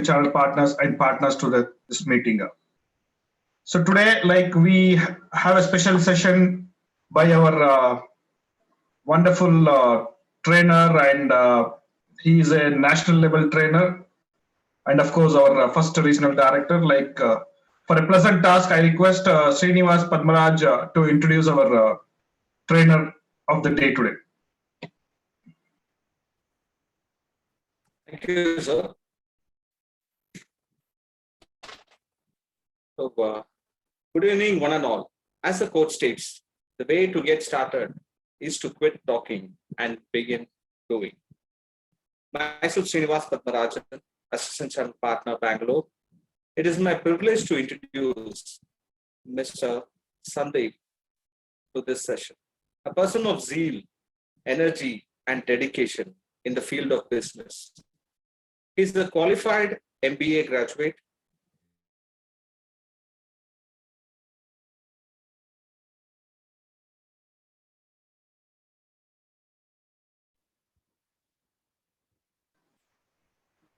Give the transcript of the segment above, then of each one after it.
channel partners and partners to this meeting. So today, like we have a special session by our wonderful trainer, and he is a national level trainer, and of course our first regional director. For a pleasant task, I request Srinivas Padmaraj to introduce our trainer of the day today. Thank you, sir. So, good evening, one and all. As the quote states, the way to get started is to quit talking and begin doing. Myself, Srinivas Padmarajan, Assistant Channel Partner, Bangalore. It is my privilege to introduce Mr. Sandeep to this session. A person of zeal, energy, and dedication in the field of business. He is a qualified MBA graduate.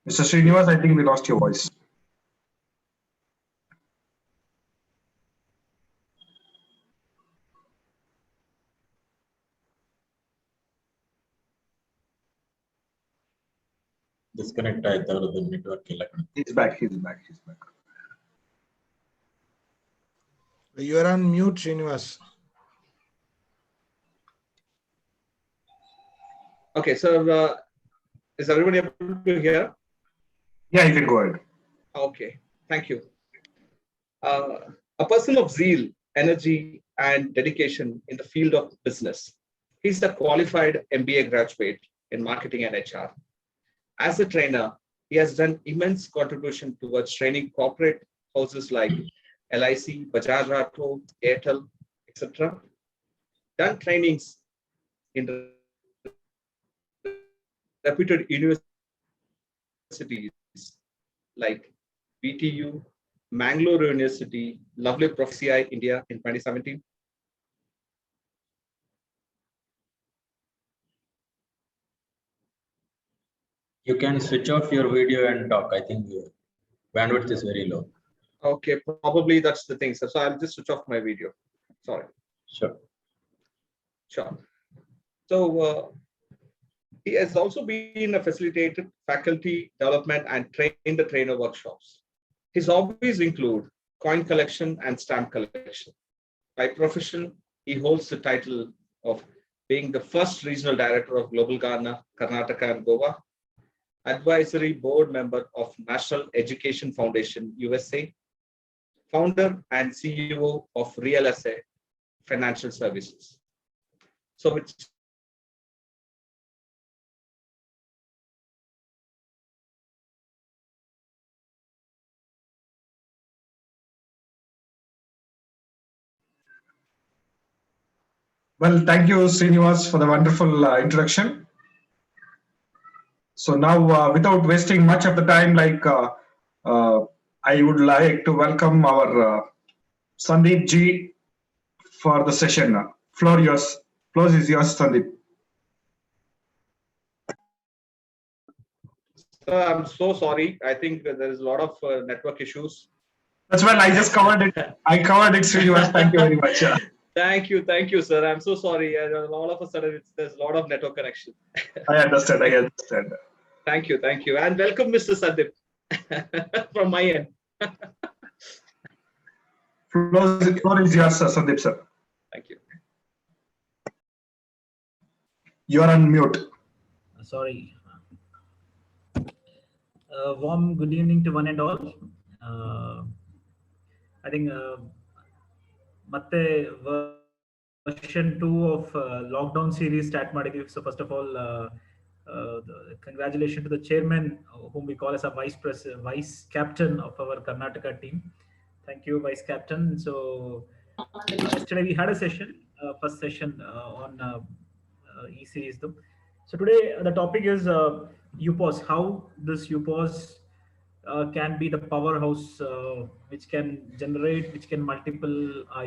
Mr. Srinivas, I think we lost your voice. Disconnect the network. He's back. You are on mute, Srinivas. Okay, so is everybody able to hear? Yeah, you can go ahead. Okay, thank you. A person of zeal, energy, and dedication in the field of business. He's a qualified MBA graduate in marketing and HR. As a trainer, he has done immense contribution towards training corporate houses like LIC, Bajaj Auto, Airtel, etc. Done trainings in reputed universities like BTU, Mangalore University, Lovely Prof. India in 2017. You can switch off your video and talk. I think your bandwidth is very low. Okay, probably that's the thing. So I'll just switch off my video. Sorry. Sure. So he has also been a facilitated faculty development and trained the trainer workshops. His hobbies include coin collection and stamp collection. By profession, he holds the title of being the first regional director of Global Ghana, Karnataka, and Goa, advisory board member of National Education Foundation, USA, founder and CEO of Real Asset Financial Services. So it's Well, thank you, Srinivas, for the wonderful introduction. So now, without wasting much of the time, I would like to welcome our Sandeep Ji for the session. Floor is yours, Sandeep. I'm so sorry. I think there is a lot of network issues. That's well, I just covered it. I covered it, Srinivas. Thank you very much. Thank you, sir. I'm so sorry. All of a sudden, there's a lot of network connection. I understand. Thank you, and welcome, Mr. Sandeep, from my end. Floor is yours, Sandeep, sir. Thank you. You are on mute. Sorry. Warm good evening to one and all. I think ಮತ್ತೆ version 2 of lockdown series start ಮಾಡಿದೀವಿ. So first of all, congratulations to the chairman, whom we call as a vice captain of our Karnataka team. Thank you, vice captain. So yesterday we had a session, first session on e-series. So today the topic is UPOS, how this UPOS can be the powerhouse which can generate, which can multiple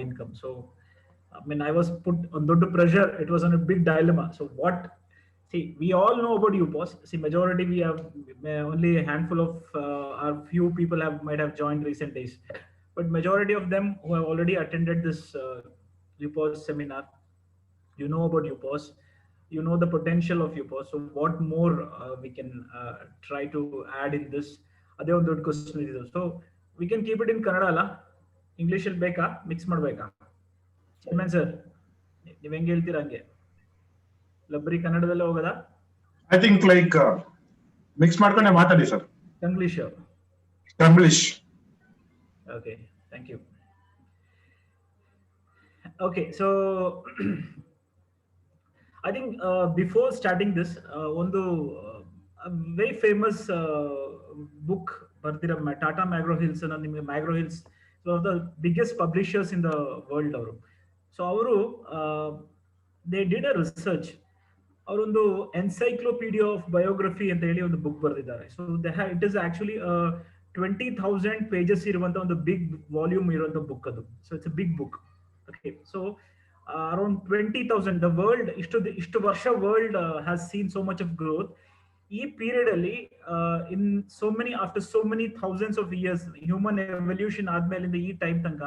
income. So I mean, I was put under pressure. It was on a big dilemma. So what See, we all know about UPOS. See, majority we have only a handful of our few people might have joined recent days, but majority of them who have already attended this UPOS seminar, you know about UPOS, you know the potential of UPOS. So, what more we can try to add in this? ಅದೇ ಒಂದು ದೊಡ್ಡ question ಇದೆ. So we can keep it in Kannada ಅಲ್ಲ, English ಅಲ್ಲಿ ಬೇಕಾ, mix ಮಾಡ್ಬೇಕಾ? Chairman sir, ನೀವ್ ಹೆಂಗೆ ಹೇಳ್ತೀರಾ ಹಂಗೆ, ಲಬ್ಬರಿ ಕನ್ನಡದಲ್ಲೇ ಹೋಗೋದಾ? I think like mix ಮಾಡ್ಕೊಂಡೆ ಮಾತಾಡಿ sir. English. English. Okay, thank you. Okay, so I think before starting this, a very famous book ಬರ್ದಿರೋ ಟಾಟಾ ಮ್ಯಾಗ್ರೋ ಹಿಲ್ಸ್ ಅನ್ನೋ, ನಿಮಗೆ McGraw Hills one of the biggest publishers in the world ಅವರು. So ಅವರು they did a research. ಅವರೊಂದು encyclopedia of biography ಅಂತ ಹೇಳಿ ಒಂದು book ಬರೆದಿದ್ದಾರೆ. So it is actually 20,000 pages ಇರುವಂತ ಒಂದು ಬಿಗ್ ವಾಲ್ಯೂಮ್ ಇರುವಂತ ಬುಕ್ ಅದು. So it's a big book. Okay, so around 20,000 the world ಇಷ್ಟು ವರ್ಷ world has seen so much of growth. ಈ ಪೀರಿಯಡ್ ಅಲ್ಲಿ in after so many thousands of years human evolution ಆದ್ಮೇಲಿಂದ ಈ ಟೈಮ್ ತನಕ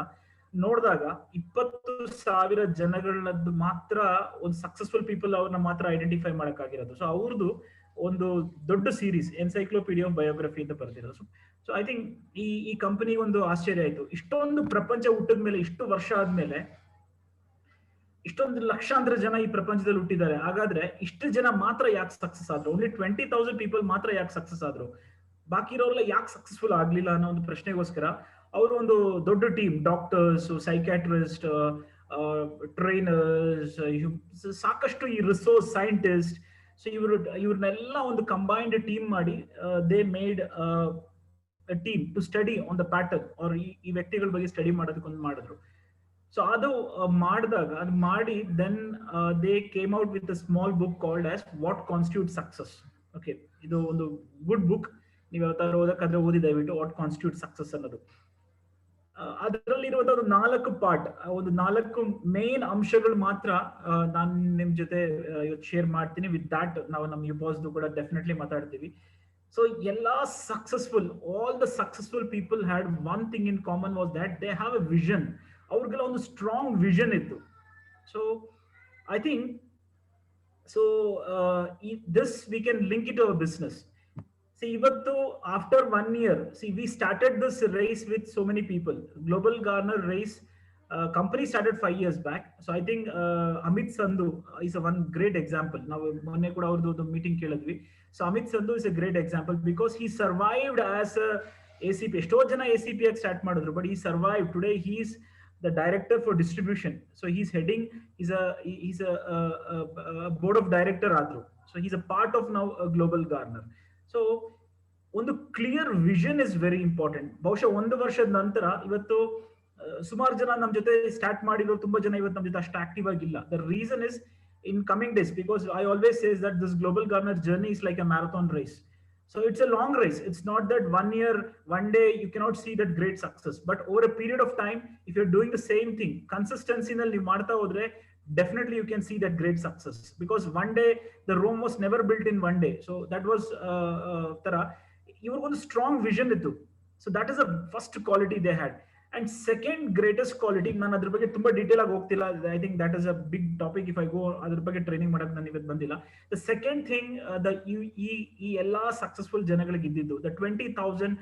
ನೋಡಿದಾಗ 20,000 ಜನಗಳದ್ದು ಮಾತ್ರ ಒಂದು ಸಕ್ಸಸ್ಫುಲ್ ಪೀಪಲ್ ಅವ್ರನ್ನ ಮಾತ್ರ ಐಡೆಂಟಿಫೈ ಮಾಡಕ್ಕಾಗಿರೋದು. ಸೊ ಅವ್ರದ್ದು ಒಂದು ದೊಡ್ಡ ಸೀರೀಸ್ ಎನ್ಸೈಕ್ಲೋಪೀಡಿಯಾ ಆಫ್ ಬಯೋಗ್ರಫಿ ಅಂತ ಬರ್ತಿರೋದು. ಸೊ ಐ ಥಿಂಕ್ ಈ ಕಂಪನಿ ಒಂದು ಆಶ್ಚರ್ಯ ಆಯ್ತು, ಇಷ್ಟೊಂದು ಪ್ರಪಂಚ ಹುಟ್ಟಿದ ಮೇಲೆ, ಇಷ್ಟು ವರ್ಷ ಆದ್ಮೇಲೆ ಇಷ್ಟೊಂದು ಲಕ್ಷಾಂತರ ಜನ ಈ ಪ್ರಪಂಚದಲ್ಲಿ ಹುಟ್ಟಿದ್ದಾರೆ, ಹಾಗಾದ್ರೆ ಇಷ್ಟು ಜನ ಮಾತ್ರ ಯಾಕೆ ಸಕ್ಸಸ್ ಆದ್ರು? ಓನ್ಲಿ 20,000 ಪೀಪಲ್ ಮಾತ್ರ ಯಾಕೆ ಸಕ್ಸಸ್ ಆದ್ರು, ಬಾಕಿ ಇರೋರೆಲ್ಲ ಯಾಕೆ ಸಕ್ಸಸ್ಫುಲ್ ಆಗ್ಲಿಲ್ಲ ಅನ್ನೋ ಒಂದು ಪ್ರಶ್ನೆಗೋಸ್ಕರ ಅವರು ಒಂದು ದೊಡ್ಡ ಟೀಮ್, ಡಾಕ್ಟರ್ಸ್, ಸೈಕ್ಯಾಟ್ರಿಸ್ಟ್, ಟ್ರೈನರ್ಸ್, ಸಾಕಷ್ಟು ಈ ರಿಸೋರ್ಸ್ ಸೈಂಟಿಸ್ಟ್, ಸೊ ಇವ್ರನ್ನೆಲ್ಲ ಒಂದು ಕಂಬೈನ್ಡ್ ಟೀಮ್ ಮಾಡಿ they made team to study on the pattern, ಅವ್ರ ಈ ವ್ಯಕ್ತಿಗಳ ಬಗ್ಗೆ ಸ್ಟಡಿ ಮಾಡೋದಕ್ಕೊಂದು ಮಾಡಿದ್ರು. ಸೊ ಅದು ಮಾಡಿ then they came out with a small book called as what constitute success. Okay, ಇದು ಒಂದು ಗುಡ್ ಬುಕ್, ನೀವು ಯಾವತ್ತಾದ್ರೂ ಓದಕ್ಕಾದ್ರೆ ಓದಿ ದಯವಿಟ್ಟು, ವಾಟ್ ಕಾನ್ಸ್ಟಿಟ್ಯೂಟ್ ಸಕ್ಸಸ್ ಅನ್ನೋದು. ಅದರಲ್ಲಿ ಇರುವಂತ ಒಂದು 4 ಪಾರ್ಟ್, ಒಂದು 4 ಮೇನ್ ಅಂಶಗಳು ಮಾತ್ರ ನಾನು ನಿಮ್ ಜೊತೆ ಇವತ್ತು ಶೇರ್ ಮಾಡ್ತೀನಿ. ವಿತ್ ದಾಟ್ ನಾವು ನಮ್ಮ ಯುಪಾಸ್ ಕೂಡ ಡೆಫಿನೆಟ್ಲಿ ಮಾತಾಡ್ತೀವಿ. ಸೊ ಎಲ್ಲಾ all the successful people had one thing in common, was that they have A vision. ಅವ್ರಿಗೆಲ್ಲ ಒಂದು ಸ್ಟ್ರಾಂಗ್ ವಿಷನ್ ಇತ್ತು. So I think so this we can link it our business. See, ivattu after 1 year, we started this race with so many people. Global Garner race company started 5 years back. So I think Amit Sandhu is one great example. Now ಮೊನ್ನೆ ಕೂಡ ಅವರದ್ದು meeting ಕೇಳಿದ್ವಿ. So Amit Sandhu is a great example because he survived as a ACP. ಎಷ್ಟೋ ಜನ ACP ಆಗಿ start ಮಾಡಿದ್ರು, but he survived. Today he is the director for distribution. So he's a board of director ಆದ್ರು. So he's a part of now a Global Garner. So ಒಂದು clear vision is very important. ಬಹುಶಃ 1 ವರ್ಷದ ನಂತರ ಇವತ್ತು ಸುಮಾರು ಜನ ನಮ್ಮ ಜೊತೆ ಸ್ಟಾರ್ಟ್ ಮಾಡಿರೋ ತುಂಬಾ ಜನ ಇವತ್ತು ನಮ್ಮ ಜೊತೆ ಅಷ್ಟು ಆಕ್ಟಿವ್ ಆಗಿಲ್ಲ. The reason is in coming days, because I always says that this Global Garner journey is like a marathon race. So it's a long race. It's not that 1 year, 1 day you cannot see that great success. But over a period of time, if you are doing the same thing ಕನ್ಸಿಸ್ಟೆನ್ಸಿನಲ್ಲಿ ನೀವು ಮಾಡ್ತಾ ಹೋದ್ರೆ, definitely you can see that great success, because one day the Rome was never built in 1 day. So that was tara ivrಗೊಂದು strong vision ittu. So that is the first quality they had. And second greatest quality, ನಾನು ಅದ್ರ ಬಗ್ಗೆ ತುಂಬಾ detail ಆಗಿ ಹೋಗ್ತಿಲ್ಲ. I think that is a big topic. If I go ಅದ್ರ ಬಗ್ಗೆ training ಮಾಡಕ್ಕೆ ನಾನು ಇವತ್ತು ಬಂದಿಲ್ಲ. The second thing, ಈ ಎಲ್ಲಾ ಸಕ್ಸಸ್ಫುಲ್ ಜನಗಳಿಗೆ ಇದ್ದಿದ್ದು, the 20,000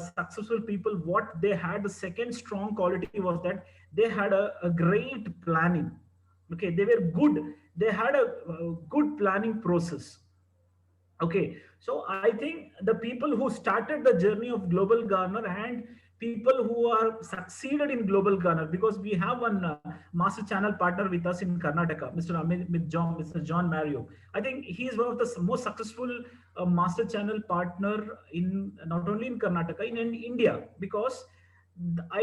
successful people, what they had, the second strong quality was that they had a great planning. Okay, they were good. They had a good planning process. Okay, so I think the people who started the journey of Global Garner and people who are succeeded in Global Garner, because we have one master channel partner with us in Karnataka, Mr. John Mario. I think he is one of the most successful master channel partner in not only in Karnataka, in India, because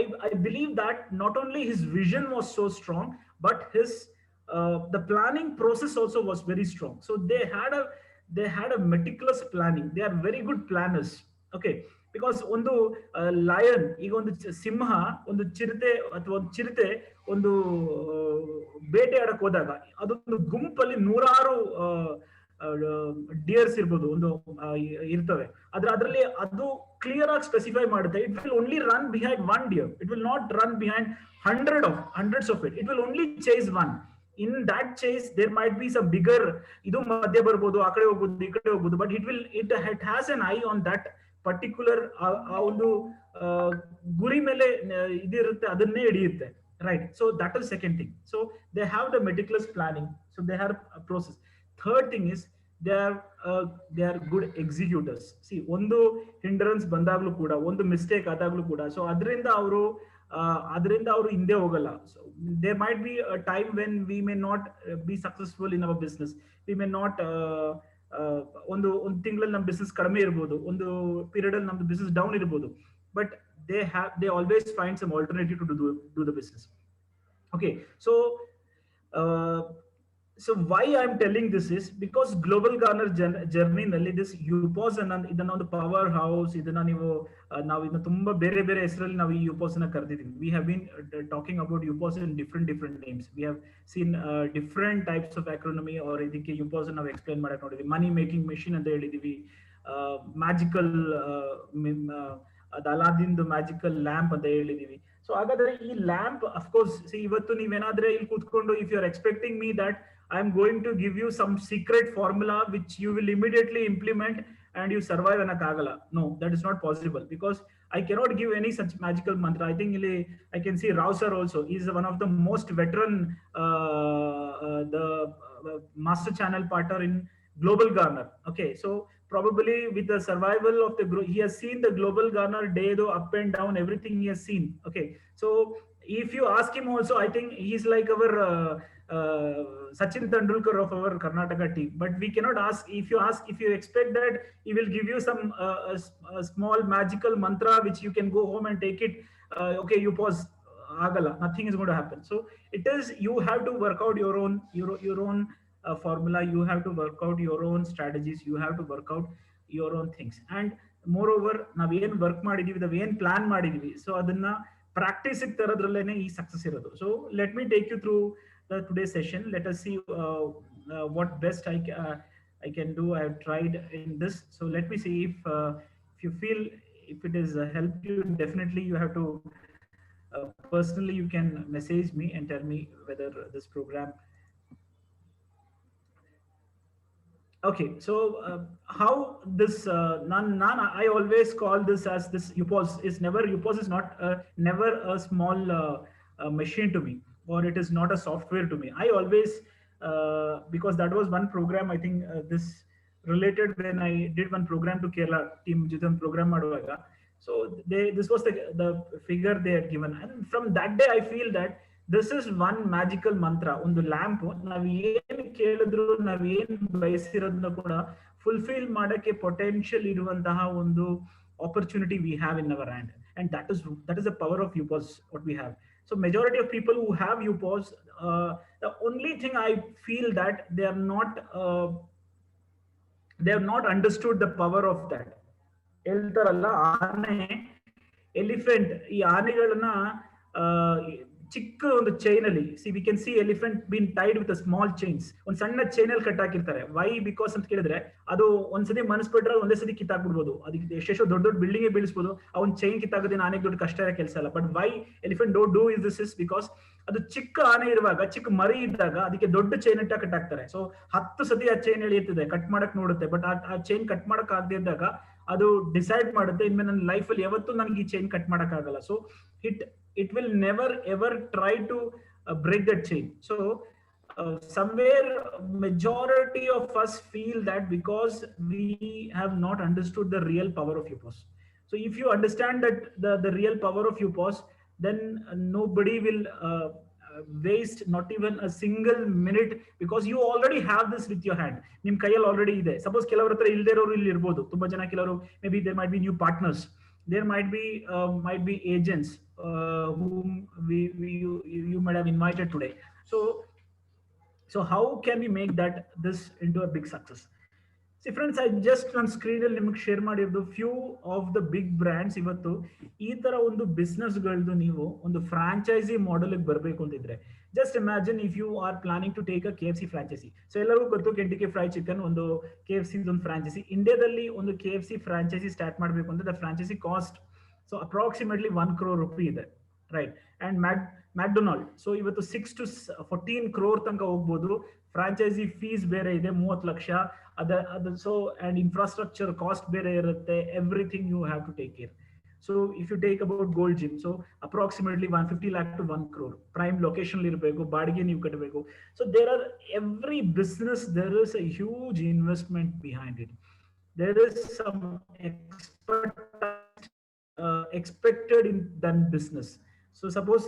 I believe that not only his vision was so strong, but his the planning process also was very strong. So they had a meticulous planning. They are very good planners. Okay, because ಒಂದು lion, ಈಗ ಒಂದು ಸಿಂಹ, ಒಂದು ಚಿರತೆ ಅಥವಾ ಒಂದು ಚಿರತೆ ಒಂದು ಬೇಟೆ ಆಡಕ್ ಹೋದಾಗ ಅದೊಂದು ಗುಂಪಲ್ಲಿ 100 ಡಿಯರ್ಸ್ ಇರ್ಬೋದು ಒಂದು ಇರ್ತವೆ ಅದರಲ್ಲಿ ಅದು ಕ್ಲಿಯರ್ ಆಗಿ ಸ್ಪೆಸಿಫೈ ಮಾಡುತ್ತೆ. It will only run behind one dear, it will not run behind hundreds of it will only chase one. In that chase there might be some bigger ಇದು ಮಧ್ಯ ಬರ್ಬೋದು, ಆ ಕಡೆ ಹೋಗ್ಬೋದು, ಈ ಕಡೆ ಹೋಗ್ಬೋದು, but it has an eye on that particular ಆ ಒಂದು ಗುರಿ ಮೇಲೆ ಇದಿರುತ್ತೆ, ಅದನ್ನೇ ಹಿಡಿಯುತ್ತೆ, right? So that is second thing. So they have the meticulous planning, so they have a process. Third thing is they are good executors. See, ಒಂದು hindrance ಬಂದಾಗ್ಲೂ ಕೂಡ, ಒಂದು ಮಿಸ್ಟೇಕ್ ಆದಾಗ್ಲೂ ಕೂಡ, ಸೊ ಅದರಿಂದ ಅವರು ಹಿಂದೆ ಹೋಗಲ್ಲ. So there might be a time when we may not be successful in our business, we may not ಒಂದು ತಿಂಗಳಲ್ಲಿ ನಮ್ಮ ಬಿಸ್ನೆಸ್ ಕಡಿಮೆ ಇರ್ಬೋದು, ಒಂದು ಪೀರಿಯಡ್ ಅಲ್ಲಿ ನಮ್ದು ಬಿಸ್ನೆಸ್ ಡೌನ್ ಇರ್ಬೋದು, but they always find some alternative to do the business. Okay, so why I'm telling this is because global garner journey ನಲ್ಲಿ this UPOS ಇದನ್ನ ಒಂದು ಪವರ್ ಹೌಸ್, ಇದನ್ನ ನಾವು ಇದನ್ನ ತುಂಬಾ ಬೇರೆ ಬೇರೆ ಹೆಸರಲ್ಲಿ ನಾವು ಈ UPOS ನ ಕರೆದಿದ್ದೀವಿ. We have been talking about UPOS in different names. We have seen different types of acronomy, or ಇದಕ್ಕೆ UPOS ನಾವು ಎಕ್ಸ್ಪ್ಲೈನ್ ಮಾಡಕ್ ನೋಡಿದ್ವಿ. ಮನಿ ಮೇಕಿಂಗ್ ಮೆಷಿನ್ ಅಂತ ಹೇಳಿದೀವಿ, ಮ್ಯಾಜಿಕಲ್ ಅದು ಅಲಾದಿನ್ ಮ್ಯಾಜಿಕಲ್ ಲ್ಯಾಂಪ್ ಅಂತ ಹೇಳಿದೀವಿ. ಸೊ ಹಾಗಾದ್ರೆ ಈ ಲ್ಯಾಂಪ್ ಅಫ್ಕೋರ್ಸ್ ಇವತ್ತು ನೀವೇನಾದ್ರೆ ಇಲ್ಲಿ ಕೂತ್ಕೊಂಡು if you are expecting me that I am going to give you some secret formula which you will immediately implement and you survive anakagala. No, that is not possible, because I cannot give any such magical mantra. I think I can see Rao sir also. He is one of the most veteran the master channel partner in Global Garner. Okay, so probably with the survival of he has seen the Global Garner day though, up and down, everything he has seen. Okay, so if you ask him also, I think he's like our Sachin Tendulkar of our Karnataka team. But we cannot ask, if you expect that he will give you some a small magical mantra which you can go home and take it, okay, you pause, agala, nothing is going to happen. So it is, you have to work out your own formula, you have to work out your own strategies, you have to work out your own things. And moreover, ನಾವ್ ಏನ್ work ಮಾಡಿದೀವಿ, ನಾವ್ ಏನ್ plan ಮಾಡಿದೀವಿ, so ಅದನ್ನ practice ತರೋದ್ರಲ್ಲೇನೆ ಈ success ಇರೋದು. So let me take you through today's session. Let us see what best I can do. I have tried in this, so let me see if you feel if it is helped you. Definitely you have to personally you can message me and tell me whether this program. Okay, so how this I always call this as this UPOS is not never a small machine to me, or it is not a software to me. I always because that was one program, I think this related when I did one program to Kerala team Jitam program maduvaga. So this was the figure they had given, and from that day I feel that this is one magical mantra. ಒಂದು lamp ನಾವ್ ಏನ್ ಕೇಳಿದ್ರು, ನಾವ್ ಏನ್ ಬಯಸಿರೋದನ್ನ ಕೂಡ fulfil ಮಾಡಕ್ಕೆ potential ಇರುವಂತಹ ಒಂದು opportunity we have in our hand, and that is the power of UPOS what we have. So majority of people who have UPOS, the only thing I feel that they have not understood the power of that. ಹೇಳ್ತಾರಲ್ಲ ಆನೆ, elephant, ಈ ಆನೆಗಳನ್ನ ಚಿಕ್ಕ ಒಂದು chain ಅಲ್ಲಿ, see we can see elephant been tied with small chains, ಒಂದ್ ಸಣ್ಣ chain ಅಲ್ಲಿ cut ಹಾಕಿರ್ತಾರೆ. ವೈ ಬಿಕಾಸ್ ಅಂತ ಕೇಳಿದ್ರೆ, ಅದು ಒಂದ್ಸತಿ ಮನಸ್ಬಿಟ್ರೆ ಒಂದೇ ಸತಿ ಕಿತ್ತಾಕ್ಬಿಡ್ಬೋದು, ಅದಕ್ಕೆ ಎಷ್ಟೆಷ್ಟೋ ದೊಡ್ಡ ಬಿಲ್ಡಿಂಗ್ ಬೀಳಿಸಬಹುದು, ಅವ್ನ್ ಚೈನ್ ಕಿತ್ತಾಗೋದೇನು ಆನೆಗೆ ದೊಡ್ಡ ಕಷ್ಟ ಇರೋ ಕೆಲಸ ಅಲ್ಲ. But why elephant don't do is this is because ಅದು ಚಿಕ್ಕ ಆನೆ ಇರುವಾಗ, ಚಿಕ್ಕ ಮರಿ ಇದ್ದಾಗ ಅದಕ್ಕೆ ದೊಡ್ಡ ಚೈನ್ ಇಟ್ಟ ಕಟ್ ಹಾಕ್ತಾರೆ. ಸೊ 10 ಸತಿ ಆ ಚೈನ್ ಎಳಿಯುತ್ತದೆ, ಕಟ್ ಮಾಡಕ್ ನೋಡುತ್ತೆ, ಬಟ್ ಆ ಚೈನ್ ಕಟ್ ಮಾಡಕ್ ಆಗದೆ ಇದ್ದಾಗ ಅದು ಡಿಸೈಡ್ ಮಾಡುತ್ತೆ, ಇನ್ಮೇಲೆ ನನ್ನ ಲೈಫ್ ಅಲ್ಲಿ ಯಾವತ್ತೂ ನನಗೆ ಈ ಚೈನ್ ಕಟ್ ಮಾಡಕ್ ಆಗಲ್ಲ. So it will never ever try to break that chain. So somewhere majority of us feel that because we have not understood the real power of UPOS. So if you understand that the real power of UPOS, then nobody will waste not even a single minute, because you already have this with your hand. Nim kayal already ide. Suppose ಕೆಲವರ ಹತ್ರ ಇಲ್ಲದೆ ಇರೋರು ಇಲ್ಲಿ ಇರಬಹುದು, ತುಂಬಾ ಜನ ಕೆಲವರು maybe there might be new partners, there might be agents whom you might have invited today. So how can we make this into a big success? See friends, I just ನನ್ನ ಸ್ಕ್ರೀನಲ್ಲಿ ನಿಮಗೆ ಶೇರ್ ಮಾಡಿರೋದು few of the big brands. ಇವತ್ತು ಈ ತರ ಒಂದು ಬಿಸ್ನೆಸ್ಗಳದ್ದು ನೀವು ಒಂದು ಫ್ರಾಂಚೈಸಿ ಮಾಡೆಲ್ಗೆ ಬರಬೇಕು ಅಂತಿದ್ರೆ, just imagine if you are planning to take a KFC franchise. So ಎಲ್ಲರಿಗೂ ಗೊತ್ತು ಕೆಂಟಕಿ ಫ್ರೈ ಚಿಕನ್ ಒಂದು KFC ಒಂದು ಫ್ರಾಂಚೈಸಿ. ಇಂಡಿಯಾದಲ್ಲಿ ಒಂದು KFC ಫ್ರಾಂಚೈಸಿ ಸ್ಟಾರ್ಟ್ ಮಾಡಬೇಕು ಅಂದ್ರೆ the franchise cost so approximately 1 crore ರೂಪಾಯಿ ಇದೆ, ರೈಟ್? ಅಂಡ್ ಮ್ಯಾಕ್ಡೊನಾಲ್ಡ್ ಸೊ ಇವತ್ತು 6 to 14 crore ತನಕ ಹೋಗ್ಬೋದು. ಫ್ರಾಂಚೈಸಿ ಫೀಸ್ ಬೇರೆ ಇದೆ 30 ಲಕ್ಷ. ಅದು ಸೊ ಅಂಡ್ ಇನ್ಫ್ರಾಸ್ಟ್ರಕ್ಚರ್ ಕಾಸ್ಟ್ ಬೇರೆ ಇರುತ್ತೆ. Everything you have to take care. So if you take about gold gym, so approximately 150 lakh to 1 crore. Prime location ಇರಬೇಕು, ಬಾಡಿಗೆ ನೀವು ಕಟ್ಟಬೇಕು. So there are every business there is a huge investment behind it. There is some expected in done business. So suppose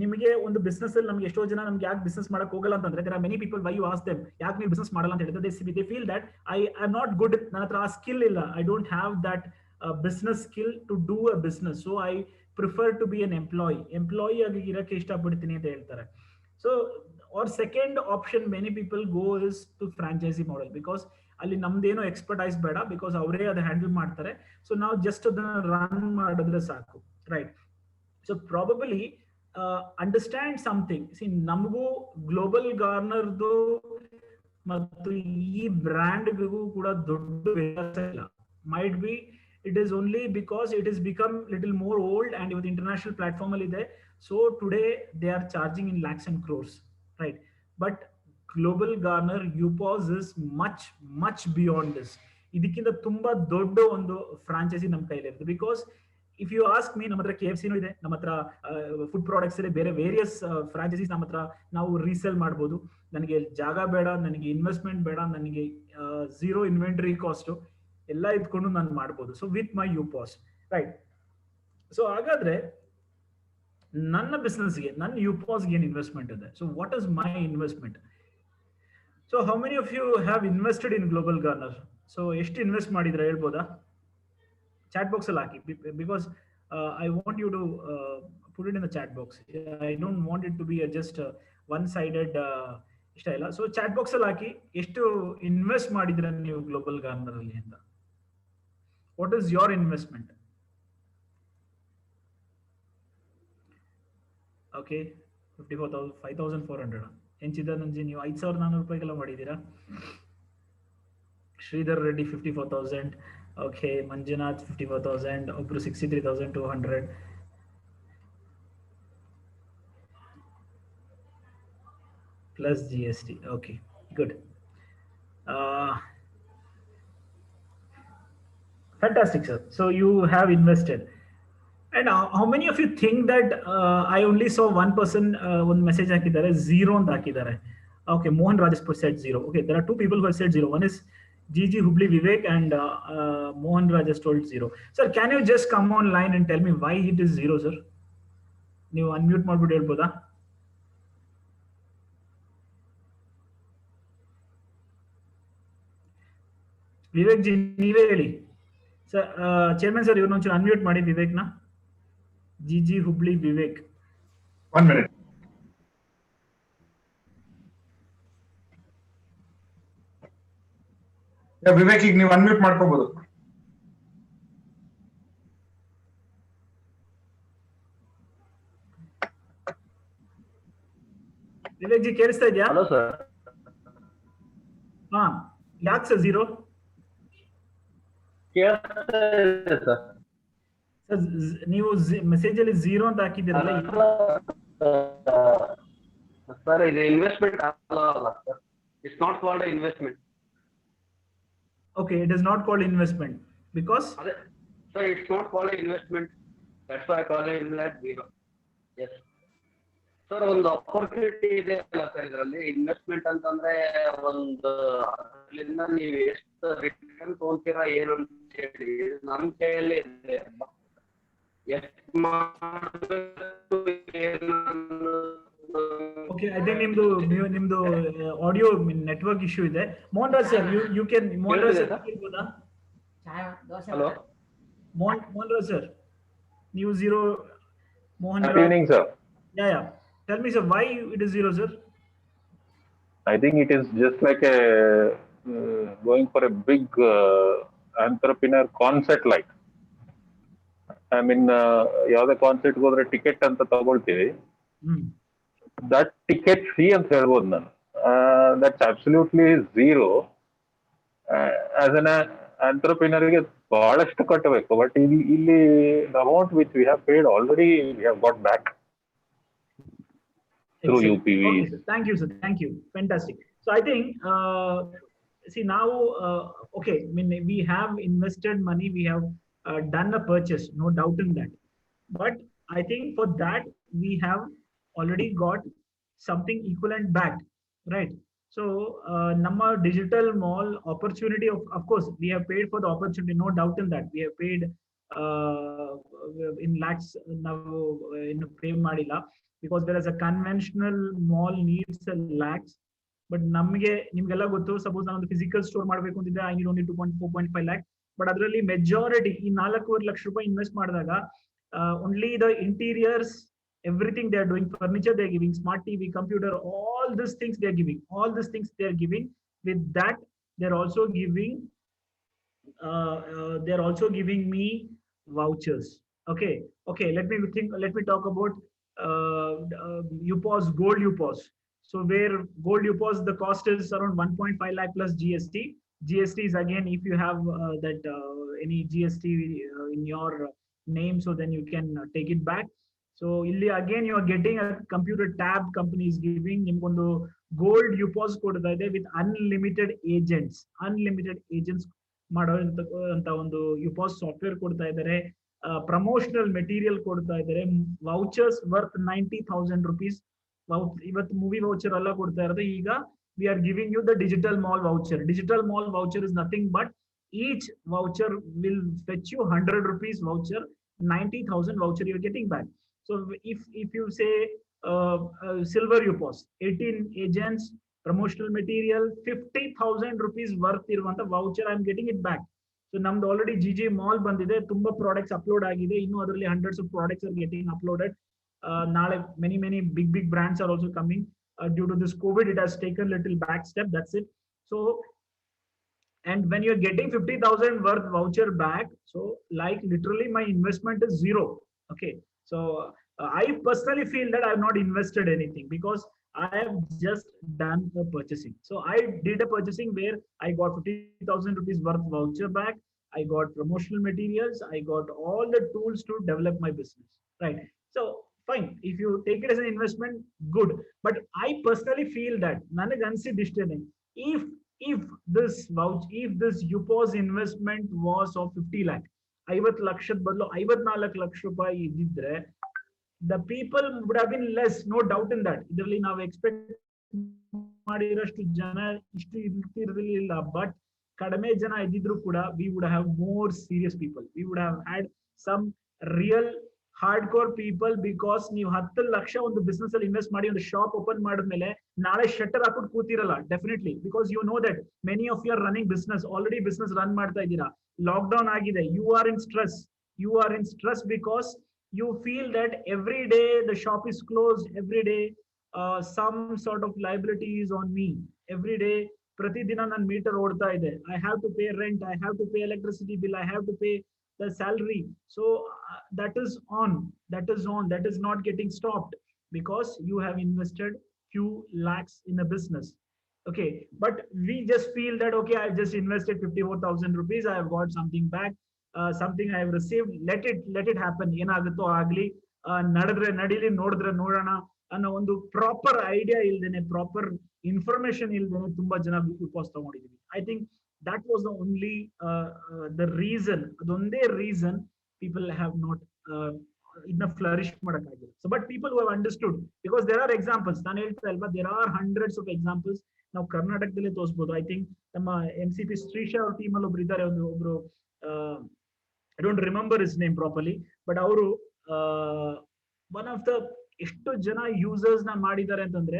ನಿಮಗೆ ಒಂದು business ಅಲ್ಲಿ ನಮ್ಗೆ ಎಷ್ಟೋ ಜನ ನಮ್ಗೆ ಯಾಕೆ ಬಿಸ್ನೆಸ್ ಮಾಡಕ್ ಹೋಗಲ್ಲ ಅಂತಂದ್ರೆ, there are many people why you ask them ಯಾಕೆ ನೀವು ಬಿಸ್ನೆಸ್ ಮಾಡಲ್ಲ ಅಂತ ಹೇಳಿದ್ರೆ they feel that I am not good, ನನ್ನ ಹತ್ರ ಆ ಸ್ಕಿಲ್ ಇಲ್ಲ, I don't have that business skill to do a business, so I prefer to be an employee ಆಗಿ ಇರಕ್ಕೆ ಇಷ್ಟಪಡ್ತೀನಿ ಅಂತ ಹೇಳ್ತಾರೆ. So or second option many people go is to franchisee model, because ಅಲ್ಲಿ ನಮ್ದೇನೋ ಎಕ್ಸ್ಪರ್ಟೈಸ್ ಬೇಡ, because ಅವರೇ ಅದು handle ಮಾಡ್ತಾರೆ. ಸೊ ನಾವು ಜಸ್ಟ್ ಅದನ್ನ ರನ್ ಮಾಡಿದ್ರೆ ಸಾಕು, right? So probably understand something. See, ನಮಗೂ ಗ್ಲೋಬಲ್ ಗಾರ್ನರ್ದು ಮತ್ತು ಈ ಬ್ರ್ಯಾಂಡ್ಗೂ ಕೂಡ ದೊಡ್ಡ ವ್ಯತ್ಯಾಸ ಇಲ್ಲ. Might be it is only because it is become little more old and ಇವತ್ತು ಇಂಟರ್ನ್ಯಾಷನಲ್ ಪ್ಲಾಟ್ಫಾರ್ಮ್ ಅಲ್ಲಿ ಇದೆ. So today they are charging in lakhs and crores, right? But Global Garner UPOS is much beyond this. ಇದಕ್ಕಿಂತ ತುಂಬಾ ದೊಡ್ಡ ಒಂದು franchise ನಮ್ಮ ಕೈಲಿ ಇರುತ್ತೆ. Because if you ask me, ನಮ್ಮ ಹತ್ರ KFC ಇದೆ, ನಮ್ಮ ಹತ್ರ ಫುಡ್ ಪ್ರಾಡಕ್ಟ್ಸ್ ಇದೆ, ಬೇರೆ ವೇರಿಯಸ್ ಫ್ರಾಂಚೈಸೀಸ್ ನಮ್ಮ ಹತ್ರ ನಾವು ರೀಸೇಲ್ ಮಾಡ್ಬೋದು. ನನಗೆ ಜಾಗ ಬೇಡ, ನನಗೆ ಇನ್ವೆಸ್ಟ್ಮೆಂಟ್ ಬೇಡ, ನನಗೆ ಝೀರೋ ಇನ್ವೆಂಟರಿ ಕಾಸ್ಟ್ ಎಲ್ಲ ಇದ್ಕೊಂಡು ನಾನು ಮಾಡ್ಬೋದು. So with my UPOS, right? So ಹಾಗಾದ್ರೆ ನನ್ನ ಬಿಸ್ನೆಸ್ಗೆ, ನನ್ನ ಯುಪಾಸ್ಗೆ ಏನು ಇನ್ವೆಸ್ಟ್ಮೆಂಟ್ ಇದೆ? So what is my investment? So how many of you have invested in Global Garner? So ಎಷ್ಟು ಇನ್ವೆಸ್ಟ್ ಮಾಡಿದ್ರೆ ಹೇಳ್ಬೋದಾ? ಚಾಟ್ ಬಾಕ್ಸ್ ಅಲ್ಲಿ ಹಾಕಿ, because I want you to put it in the chat box. I don't want it to be just one sided ಇಷ್ಟ ಇಲ್ಲ. So chat box ಅಲ್ಲಿ ಹಾಕಿ ಎಷ್ಟು invest ಮಾಡಿದ್ರೆ ನೀವು ಗ್ಲೋಬಲ್ ಗಾರ್ನರ್ ಅಲ್ಲಿ ಅಂತ. What is your investment? Okay, 54,000, 5,400 ಎಂಚಿದಾನಂಜಿ ನೀವು 5,400 ರೂಪಾಯಿಗೆಲ್ಲ ಮಾಡಿದ್ದೀರಾ. ಶ್ರೀಧರ್ ರೆಡ್ಡಿ 54,000. ಓಕೆ, ಮಂಜುನಾಥ್ 54,000. ಒಬ್ರು 63,200. Plus GST. Okay, good. Fantastic, sir. So you have invested. And how many of you think that I only saw one person one message hakidare zero anta hakidare? Okay, Mohan Rajaspur said zero. Okay, there are two people who have said zero. One is GG Hubli Vivek and Mohan Rajas told zero. Sir, can you just come online and tell me why it is zero, sir? ನೀವು unmute ಮಾಡ್ಬಿಟ್ಟು ಹೇಳ್ಬೋದಾ? Vivek G ನೀವೇ ಹೇಳಿ sir. Chairman sir, ಇವ್ರನ್ನ ಒಂಚೂರು unmute ಮಾಡಿ ವಿವೇಕ್ನ. GG Hubli Vivek. 1 minute. Vivek, ಈಗ ನೀವು ಅನ್ಮ್ಯೂಟ್ ಮಾಡ್ಕೋಬಹುದು. ವಿವೇಕ್ ಜಿ ಕೇಳಿಸ್ತಾ ಇದೆಯಾ? Hello sir. ಹಾ, ಯಾಕೆ ಸರ್ ಝೀರೋ? ಕೇಳಿಸ್ತಾ ಇದೆ ಸರ್. ನೀವು ಮೆಸೇಜ್ ಅಲ್ಲಿ ಝೀರೋ ಅಂತ ಹಾಕಿದ್ದೀರಲ್ಲ ಸರ್, ಇದು ಇನ್ವೆಸ್ಟ್ಮೆಂಟ್ ಅಲ್ಲ sir. It's not called investment. Okay, it is not called investment because sir, it's not called investment. That's why I call it invest zero. Yes sir, ಒಂದು opportunity ಇದೆ ಅಲ್ಲ sir ಇದರಲ್ಲಿ. Investment ಅಂತಂದ್ರೆ ಒಂದು ಅದರಿಂದ ನೀವು ಎಷ್ಟು ರಿಟರ್ನ್ ತಗೊಂತೀರಾ ಏನು ಅಂತ ಹೇಳಿ ನಮ್ಮ ಕೈಯಲ್ಲಿ ಇದೆ. ಓಕೆ, ಅದೇ ನಿಮ್ದು ಆಡಿಯೋ ನೆಟ್ವರ್ಕ್ ಇಶ್ಯೂ ಇದೆ. Mohan Raj sir, you can. Mohan Raj sir ಹೇಳ್ಬೋದಾ? ಹಲೋ ಮೋಹನ್ ರಾಜ್ ಸರ್, ನೀವು zero. Mohan Good evening, sir. Yeah. Tell me, sir, why it is zero, sir? I think it is just like a going for a big entrepreneur concept like. I mean, ಯಾವುದೇ concept ಹೋದ್ರೆ ticket ಅಂತ ತಗೊಳ್ತೀವಿ. That ticket free ಅಂತ ಹೇಳ್ಬೋದು ನಾನು. That's absolutely zero. As an ಆಂಟ್ರಪ್ರಿನರ್ಗೆ ಬಹಳಷ್ಟು ಕಟ್ಟಬೇಕು. ಬಟ್ ಇಲ್ಲಿ the amount which we have paid already we have got back through UPV. Thank you, sir. Thank you. Fantastic. So I think, see now, okay, I mean, we have invested money, we have done a purchase, no doubt in that. But I think for that, we have already got something equivalent back, right? So, Namma digital mall opportunity, of course, we have paid for the opportunity, no doubt in that. We have paid in lakhs now in pay madila, because there is a conventional mall needs a lakhs. But ನಮಗೆ ನಿಮ್ಗೆಲ್ಲ ಗೊತ್ತು, suppose ನಾನು ಒಂದು physical store ಮಾಡಬೇಕು ಅಂತಿದ್ದೆ, I need only 4.5 lakh. But ಅದರಲ್ಲಿ majority ಈ 4.5 ಲಕ್ಷ ರೂಪಾಯಿ ಇನ್ವೆಸ್ಟ್ ಮಾಡಿದಾಗ only the interiors, everything they are doing, furniture they are giving, smart TV, computer, all these things they are giving. With that, they are also giving me vouchers. Okay, let me talk about UPOS, gold UPOS. So where gold UPOS, the cost is around 1.5 lakh plus GST. GST is again, if you have any GST in your name, so then you can take it back. So illi again you are getting a computer tab company is giving nimgondu gold UPOS ಕೊಡ್ತಾ ಇದೆ with unlimited agents ಮಾಡೋ ಅಂತ ಒಂದು UPOS software ಕೊಡ್ತಾ ಇದ್ದಾರೆ. Promotional material ಕೊಡ್ತಾ ಇದ್ದಾರೆ. ವೌಚರ್ಸ್ worth 90,000 rupees. ಇವತ್ತು ಮೂವಿ ವೌಚರ್ ಎಲ್ಲ ಕೊಡ್ತಾ ಇರೋದು. ಈಗ we are giving you the digital mall voucher. Digital mall voucher is nothing but each voucher will fetch you 100 rupees voucher, 90,000 voucher you're getting back. So if you say silver UPOS, 18 agents, promotional material, 50,000 rupees worth iruvanta voucher, I'm getting it back. So namdu already GG mall bandide, tumba products upload agide, innu adralli hundreds of products are getting uploaded. Nale many big brands are also coming. Due to this COVID, it has taken little back step, that's it. So, and when you're getting 50,000 worth voucher back, so like literally my investment is zero. Okay, so I personally feel that I have not invested anything, because I have just done the purchasing. So I did a purchasing where I got 50,000 rupees worth voucher back. I got promotional materials. I got all the tools to develop my business, right? So fine, if you take it as an investment, good. But I personally feel that ನನಗೆ ಅನ್ಸಿದ್ದಿಷ್ಟೇನೆ, if this UPOS investment was of 50 lakh, 50 ಲಕ್ಷದ ಬದಲು 54 ಲಕ್ಷ ರೂಪಾಯಿ ಇದ್ದಿದ್ರೆ, the people would have been less, no doubt in that. ಇದರಲ್ಲಿ ನಾವು expect ಮಾಡಿರೋಷ್ಟು ಜನ ಇಷ್ಟು ಇರ್ತಿರಲಿಲ್ಲ, ಬಟ್ ಕಡಿಮೆ ಜನ ಇದ್ದಿದ್ರು ಕೂಡ we would have more serious people. We would have had some real hardcore people, because ನೀವು 10 ಲಕ್ಷ ಒಂದು ಬಿಸ್ನೆಸ್ ಅಲ್ಲಿ ಇನ್ವೆಸ್ಟ್ ಮಾಡಿ ಒಂದು ಶಾಪ್ ಓಪನ್ ಮಾಡಿದ್ಮೇಲೆ ನಾಳೆ ಶಟರ್ ಹಾಕೊಂಡು ಕೂತಿರಲ್ಲ, definitely, because you know that many of you are running business, already business run ಮಾಡ್ತಾ ಇದ್ದೀರಾ. ಲಾಕ್ ಡೌನ್ ಆಗಿದೆ, you are in stress because you feel that every day the shop is closed, every day some sort of liability is on me, every day pratidina nan meter odta ide, I have to pay rent, I have to pay electricity bill, I have to pay the salary. So that is not getting stopped, because you have invested few lakhs in a business. Okay, but we just feel that okay, I just invested 54,000 rupees, I have got something back, something I have received, let it happen, ಏನಾಗುತ್ತೋ ಆಗ್ಲಿ, ನಡೆದ್ರೆ ನಡೀಲಿ, ನೋಡಿದ್ರೆ ನೋಡೋಣ ಅನ್ನೋ ಒಂದು proper idea ಇಲ್ದೇನೆ, proper information ಇಲ್ದೇನೆ ತುಂಬಾ ಜನ UPOS ತಗೊಂಡಿದೀವಿ. I think that was the only the reason, adonde reason people have not enough flourish madakagiಲ್ಲ. So but people who have understood, because there are examples, ನಾನು ಹೇಳ್ತಾ ಇಲ್ವಾ, there are hundreds of examples ನಾವು ಕರ್ನಾಟಕದಲ್ಲೇ ತೋರಿಸಬಹುದು. I think ನಮ್ಮ MCP Shreesha ಅವ್ರ team ಅಲ್ಲಿ ಒಬ್ರು ಇದ್ದಾರೆ, ಒಬ್ರು I don't remember his name properly, but ಅವರು one of the ಎಷ್ಟು ಜನ ಯೂಸರ್ಸ್ ನ ಮಾಡಿದ್ದಾರೆ ಅಂತಂದ್ರೆ,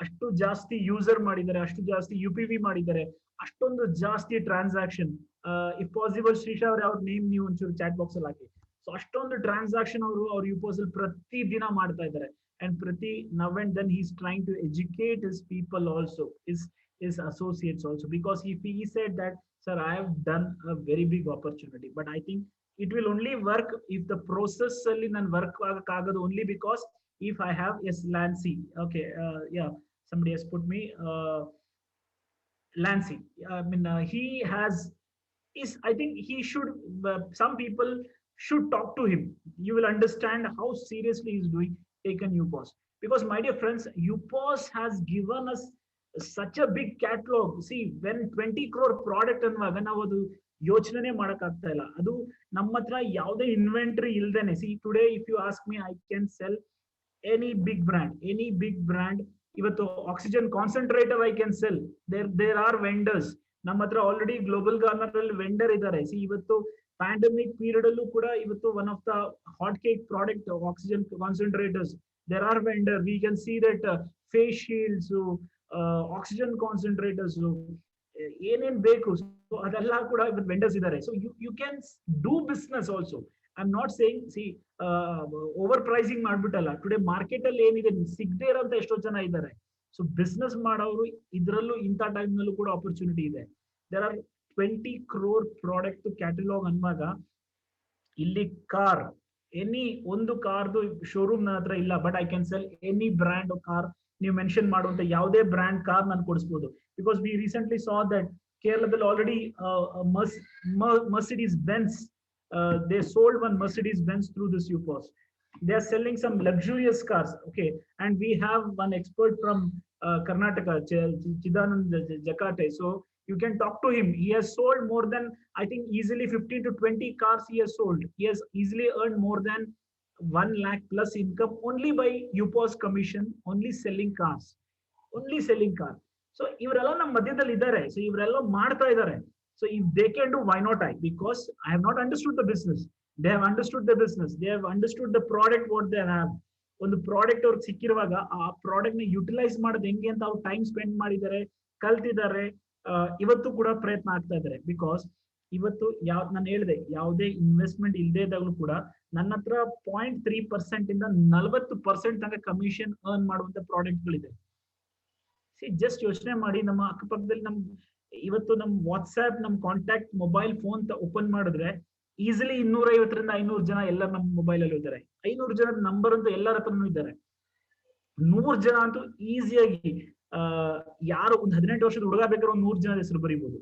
ಅಷ್ಟು ಜಾಸ್ತಿ ಯೂಸರ್ ಮಾಡಿದ್ದಾರೆ, ಅಷ್ಟು ಜಾಸ್ತಿ UPV ಮಾಡಿದ್ದಾರೆ, ಅಷ್ಟೊಂದು ಜಾಸ್ತಿ ಟ್ರಾನ್ಸಾಕ್ಷನ್. ಇಫ್ ಪಾಸಿಬಲ್ ಶ್ರೀಶಾ ಅವ್ರ ನೇಮ್ ನೀವು ಒಂಚೂರು ಚಾಟ್ ಬಾಕ್ಸ್ ಅಲ್ಲಿ ಹಾಕಿ. ಸೊ ಅಷ್ಟೊಂದು ಟ್ರಾನ್ಸಾಕ್ಷನ್ ಅವ್ರ UPOS ಅಲ್ಲಿ ಪ್ರತಿ ದಿನ ಮಾಡ್ತಾ ಇದ್ದಾರೆ. And now and then he's trying to educate his people also, his associates also, because if he said that, sir, I have done a very big opportunity, but I think it will only work if the process and work only because if I have, yes, Lancy. Okay, yeah, somebody has put me Lancy. I mean, he has is, I think he should, some people should talk to him. You will understand how seriously he's doing taken UPOS. Because my dear friends, UPOS has given us such a big catalog. See, when 20 crore product ಅನ್ನುವಾಗ ನಾವು ಅದು ಯೋಚನೆ ಮಾಡಕ್ ಆಗ್ತಾ ಇಲ್ಲ. ಅದು ನಮ್ಮ ಹತ್ರ ಯಾವುದೇ ಇನ್ವೆಂಟರಿ ಇಲ್ದೇನೆ. See, today if you ask me, I can sell any big brand. ಇವತ್ತು oxygen concentrator I can sell. There are vendors. ನಮ್ಮ ಹತ್ರ ಆಲ್ರೆಡಿ ಗ್ಲೋಬಲ್ ಗಾರ್ನರ್ ಅಲ್ಲಿ ವೆಂಡರ್ ಇದ್ದಾರೆ. ಸಿ, ಇವತ್ತು ಪ್ಯಾಂಡಮಿಕ್ ಪೀರಿಯಡ್ ಅಲ್ಲೂ ಕೂಡ ಇವತ್ತು one of the hot cake product oxygen concentrators, there are vendor. We can see that face shields, oxygen concentrators, ಏನೇನ್ ಬೇಕು, ಸೊ ಅದೆಲ್ಲ ಕೂಡ ಇವತ್ತು ವೆಂಡರ್ಸ್ ಇದ್ದಾರೆ. So you can do business also. I am not saying, see, over pricing ಮಾಡ್ಬಿಟ್ಟಲ್ಲ. Today market ಅಲ್ಲಿ ಏನಿದೆ ಸಿಗದೇ ಇರೋಂತ ಎಷ್ಟೋ ಜನ ಇದ್ದಾರೆ. ಸೊ ಬಿಸ್ನೆಸ್ ಮಾಡೋರು ಇದ್ರಲ್ಲೂ ಇಂಥ ಟೈಮ್ ನಲ್ಲೂ ಕೂಡ ಆಪರ್ಚುನಿಟಿ ಇದೆ. There are 20 crore product catalogue ಅನ್ನುವಾಗ ಇಲ್ಲಿ ಕಾರ್, ಎನಿ ಒಂದು ಕಾರ್ದು ಶೋರೂಮ್ ನನ್ನ ಹತ್ರ ಇಲ್ಲ, but I can sell any brand car. ನೀವು ಮೆನ್ಷನ್ ಮಾಡುವಂತ ಯಾವುದೇ ಬ್ರ್ಯಾಂಡ್ ಕಾರ್ ನಾನು ಕೊಡಿಸಬಹುದು. Because we recently saw that ಕೇರಳದಲ್ಲಿ already Mercedes Benz, they sold one Mercedes Benz through this UPOS. They are selling some luxurious cars. Okay, and we have one expert from Karnataka, Chidanand Jakate. So you can talk to him. He has sold more than, I think, easily 15 to 20 cars he has sold. He has easily earned more than 1 lakh plus income only by UPOS commission, only selling cars. So ಇವರೆಲ್ಲ ನಮ್ಮ ಮಧ್ಯದಲ್ಲಿ ಇದ್ದಾರೆ. So ಇವರೆಲ್ಲ ಮಾಡ್ತಾ ಇದ್ದಾರೆ. So if they can do, why not I? Because I have not understood the business. They have understood the business. They have understood the product what they have. ಒಂದು product ಅವ್ರಿಗೆ ಸಿಕ್ಕಿರುವಾಗ ಆ ಪ್ರಾಡಕ್ಟ್ ನ utilise ಮಾಡೋದು ಹೆಂಗೆ ಅಂತ ಅವ್ರು time spend ಮಾಡಿದ್ದಾರೆ, ಕಲ್ತಿದ್ದಾರೆ. ಇವತ್ತು ಕೂಡ ಪ್ರಯತ್ನ ಆಗ್ತಾ ಇದ್ದಾರೆ. ಬಿಕಾಸ್ ಇವತ್ತು ನಾನು ಹೇಳಿದೆ, ಯಾವುದೇ ಇನ್ವೆಸ್ಟ್ಮೆಂಟ್ ಇಲ್ಲದೆ ಇದ್ದಾಗಲೂ ಕೂಡ ನನ್ನ ಹತ್ರ 0.3% ಇಂದ 40% ತನಕ ಕಮಿಷನ್ ಅರ್ನ್ ಮಾಡುವಂತ ಪ್ರಾಡಕ್ಟ್ಗಳಿದೆ. ಜಸ್ಟ್ ಯೋಚನೆ ಮಾಡಿ, ನಮ್ಮ ಅಕ್ಕಪಕ್ಕದಲ್ಲಿ ಇವತ್ತು ನಮ್ ವಾಟ್ಸ್ಆಪ್, ನಮ್ ಕಾಂಟ್ಯಾಕ್ಟ್ ಮೊಬೈಲ್ ಫೋನ್ ಓಪನ್ ಮಾಡಿದ್ರೆ ಈಸಿಲಿ 250 ರಿಂದ 500 ಜನ ಎಲ್ಲ ನಮ್ಮ ಮೊಬೈಲ್ ಅಲ್ಲಿ ಇದ್ದಾರೆ. 500 ಜನದ ನಂಬರ್ ಅಂತೂ ಎಲ್ಲರ ಹತ್ರನೂ ಇದ್ದಾರೆ. 100 ಜನ ಅಂತೂ ಈಸಿಯಾಗಿ, ಯಾರು ಒಂದು 18 ವರ್ಷದ ಹುಡುಗ ಬೇಕಾದ್ರೆ ಒಂದು 100 ಜನದ ಹೆಸರು ಬರೀಬಹುದು.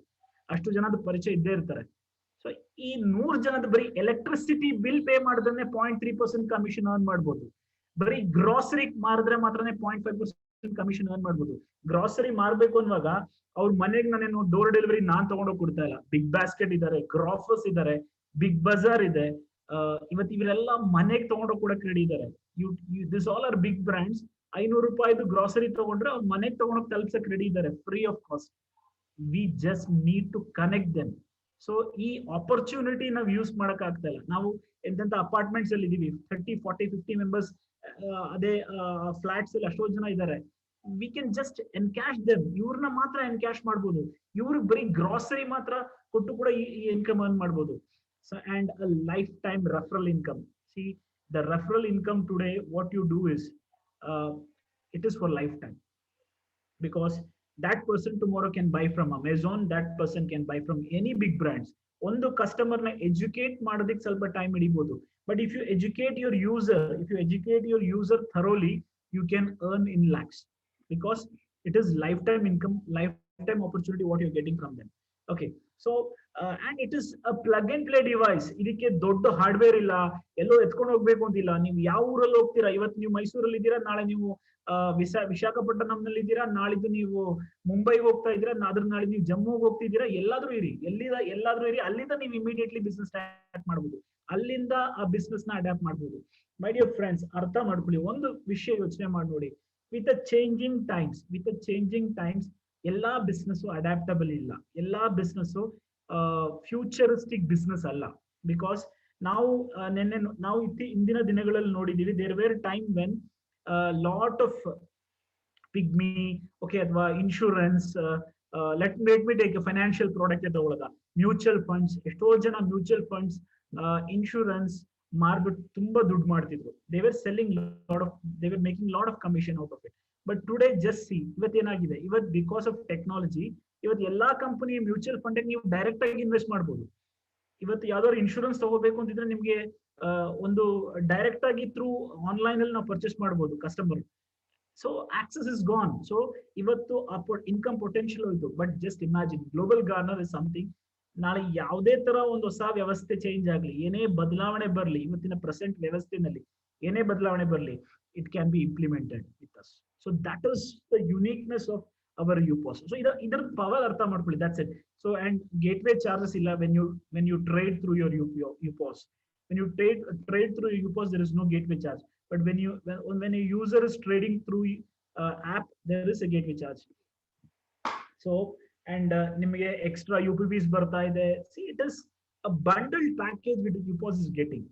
ಅಷ್ಟು ಜನದ ಪರಿಚಯ ಇದ್ದೇ ಇರ್ತಾರೆ. ಸೊ ಈ 100 ಜನದ ಬರೀ ಎಲೆಕ್ಟ್ರಿಸಿಟಿ ಬಿಲ್ ಪೇ ಮಾಡಿದ್ರೆ 0.3% ಕಮಿಷನ್ ಅರ್ನ್ ಮಾಡ್ಬೋದು. ಬರೀ ಗ್ರಾಸರಿ ಮಾರಿದ್ರೆ ಮಾತ್ರನೇ 0.5% ಕಮಿಷನ್ ಅರ್ನ್ ಮಾಡ್ಬೋದು. ಗ್ರಾಸರಿ ಮಾರ್ಬೇಕು ಅನ್ನುವಾಗ ಅವ್ರ ಮನೆಗೆ ನಾನೇನು ಡೋರ್ ಡೆಲಿವರಿ ನಾನ್ ತಗೊಂಡೋಗಿ ಕೊಡ್ತಾ ಇಲ್ಲ. ಬಿಗ್ ಬಾಸ್ಕೆಟ್ ಇದ್ದಾರೆ, ಗ್ರಾಫರ್ಸ್ ಇದ್ದಾರೆ, ಬಿಗ್ ಬಜಾರ್ ಇದೆ. ಇವತ್ತು ಇವರೆಲ್ಲ ಮನೆಗೆ ತಗೊಂಡೋಗಿ ಕೂಡ ರೆಡಿ ಇದ್ದಾರೆ. This all are big brands. 500 ರೂಪಾಯಿದು ಗ್ರಾಸರಿ ತಗೊಂಡ್ರೆ ಅವ್ರ ಮನೆಗೆ ತಗೊಂಡೋಗಿ ತಲುಪ್ಸಕ್ ರೆಡಿ ಇದ್ದಾರೆ, free of cost. We just need to connect them. So ಈ ಆಪರ್ಚುನಿಟಿ ನಾವು ಯೂಸ್ ಮಾಡಕ್ ಆಗ್ತಾ ಇಲ್ಲ. ನಾವು ಎಂತೆಂತ ಅಪಾರ್ಟ್ಮೆಂಟ್ಸ್ ಅಲ್ಲಿ ಇದೀವಿ, 30, 40, 50 ಮೆಂಬರ್ಸ್, ಅದೇ ಫ್ಲಾಟ್ಸ್ ಅಲ್ಲಿ ಅಷ್ಟೋ ಜನ ಇದ್ದಾರೆ. We can just encash them. ಇವ್ರನ್ನ ಮಾತ್ರ ಎನ್ಕ್ಯಾಶ್ ಮಾಡ್ಬೋದು. ಇವ್ರಿಗೆ ಬರೀ ಗ್ರಾಸರಿ ಮಾತ್ರ ಕೊಟ್ಟು ಕೂಡ ಈ ಇನ್ಕಮ್ ಅರ್ನ್ ಮಾಡ್ಬೋದು. So, and a lifetime referral income. See, the referral income today, what you do is, it is for lifetime. Because that person tomorrow can buy from Amazon, that person can buy from any big brands. ಒಂದು customer ನ educate ಮಾಡೋದಕ್ಕೆ ಸ್ವಲ್ಪ time ಹಿಡಿಬಹುದು. But if you educate your user thoroughly, you can earn in lakhs. Because it is lifetime income, lifetime opportunity what you're getting from them. Okay, so and it is a plug and play device. ಇದಕ್ಕೆ ದೊಡ್ಡ hardware ಇಲ್ಲ, ಎಲ್ಲೋ ಎತ್ಕೊಂಡು ಹೋಗ್ಬೇಕು ಅಂತಿಲ್ಲ. ನೀವು ಯಾವ ಊರಲ್ಲಿ ಹೋಗ್ತೀರಾ, ಇವತ್ತು ನೀವು ಮೈಸೂರಲ್ಲಿ ಇದ್ದೀರಾ, ನಾಳೆ ನೀವು ವಿಶಾಖಪಟ್ಟಣಂನಲ್ಲಿ ಇದ್ದೀರಾ, ನಾಳಿದ್ದು ನೀವು ಮುಂಬೈಗೆ ಹೋಗ್ತಾ ಇದ್ದೀರಾ, ಅದ್ರ ನಾಳೆ ನೀವು ಜಮ್ಮುಗೆ ಹೋಗ್ತಿದ್ದೀರಾ, ಎಲ್ಲಾದ್ರೂ ಇರಿ, ಅಲ್ಲಿಂದ ನೀವು ಇಮಿಡಿಯೇಟ್ಲಿ ಬಿಸ್ನೆಸ್ ಸ್ಟಾರ್ಟ್ ಮಾಡ್ಬೋದು. ಅಲ್ಲಿಂದ ಆ ಬಿಸ್ನೆಸ್ ನ ಅಡ್ಯಾಪ್ಟ್ ಮಾಡ್ಬೋದು. ಮೈ ಡಿಯರ್ ಫ್ರೆಂಡ್ಸ್, ಅರ್ಥ ಮಾಡ್ಕೊಳ್ಳಿ, ಒಂದು ವಿಷಯ ಯೋಚನೆ ಮಾಡಿ ನೋಡಿ. ವಿತ್ ಅ ಚೇಂಜಿಂಗ್ ಟೈಮ್ಸ್ ಎಲ್ಲಾ ಬಿಸ್ನೆಸ್ ಅಡ್ಯಾಪ್ಟಬಲ್ ಇಲ್ಲ. ಎಲ್ಲಾ ಬಿಸ್ನೆಸ್ ಫ್ಯೂಚರಿಸ್ಟಿಕ್ ಬಿಸ್ನೆಸ್ ಅಲ್ಲ. ಬಿಕಾಸ್ ನಾವು ಇಂದಿನ ದಿನಗಳಲ್ಲಿ ನೋಡಿದೀವಿ, there were time when lot of pigmy, okay, ಅಥವಾ insurance, let me take financial product ತಗೊಳ್ಳೋದ, ಮ್ಯೂಚುವಲ್ ಫಂಡ್ಸ್. ಎಷ್ಟೋ ಜನ ಮ್ಯೂಚುವಲ್ ಫಂಡ್ಸ್, ಇನ್ಶೂರೆನ್ಸ್ ಮಾರ್ಬಿಟ್ಟು ತುಂಬಾ ದುಡ್ಡು ಮಾಡ್ತಿದ್ರು. They were making lot of commission out of it. But today just see ಇವತ್ತೇನಾಗಿದೆ, ಇವತ್ತು ಬಿಕಾಸ್ ಆಫ್ ಟೆಕ್ನಾಲಜಿ ಇವತ್ತು ಎಲ್ಲಾ ಕಂಪನಿ ಮ್ಯೂಚುವಲ್ ಫಂಡ್ ನೀವು ಡೈರೆಕ್ಟ್ ಆಗಿ ಇನ್ವೆಸ್ಟ್ ಮಾಡ್ಬೋದು. ಇವತ್ತು ಯಾವ್ದಾದ್ರು ಇನ್ಶೂರೆನ್ಸ್ ತಗೋಬೇಕು ಅಂತಿದ್ರೆ ನಿಮ್ಗೆ ಒಂದು ಡೈರೆಕ್ಟ್ ಆಗಿ ಥ್ರೂ ಆನ್ಲೈನ್ ಅಲ್ಲಿ ನಾವು ಪರ್ಚೇಸ್ ಮಾಡ್ಬೋದು customer. So access is gone. So ಇವತ್ತು ಇನ್ಕಮ್ ಪೊಟೆನ್ಶಿಯಲ್ ಹೋಯ್ತು. But just imagine global Garner is something. ನಾಳೆ ಯಾವುದೇ ತರ ಒಂದು ಹೊಸ ವ್ಯವಸ್ಥೆ ಚೇಂಜ್ ಆಗ್ಲಿ, ಏನೇ ಬದಲಾವಣೆ ಬರ್ಲಿ, ಇವತ್ತಿನ ಪ್ರೆಸೆಂಟ್ ವ್ಯವಸ್ಥೆನಲ್ಲಿ ಏನೇ ಬದಲಾವಣೆ ಬರ್ಲಿ, it can be implemented with us. So that is the uniqueness of our UPOS. So ಇದರ ಪವರ್ ಅರ್ಥ ಮಾಡ್ಕೊಳ್ಳಿ. That's it. So and gateway charges ಇಲ್ಲ when you trade through your UPOS. When you trade through UPOS, there is no gateway charge. But when a user is trading through app, there is a gateway charge. So and ನಿಮಗೆ extra UPBs ಬರ್ತಾ ಇದೆ. See, it is a bundled package with UPOS is getting.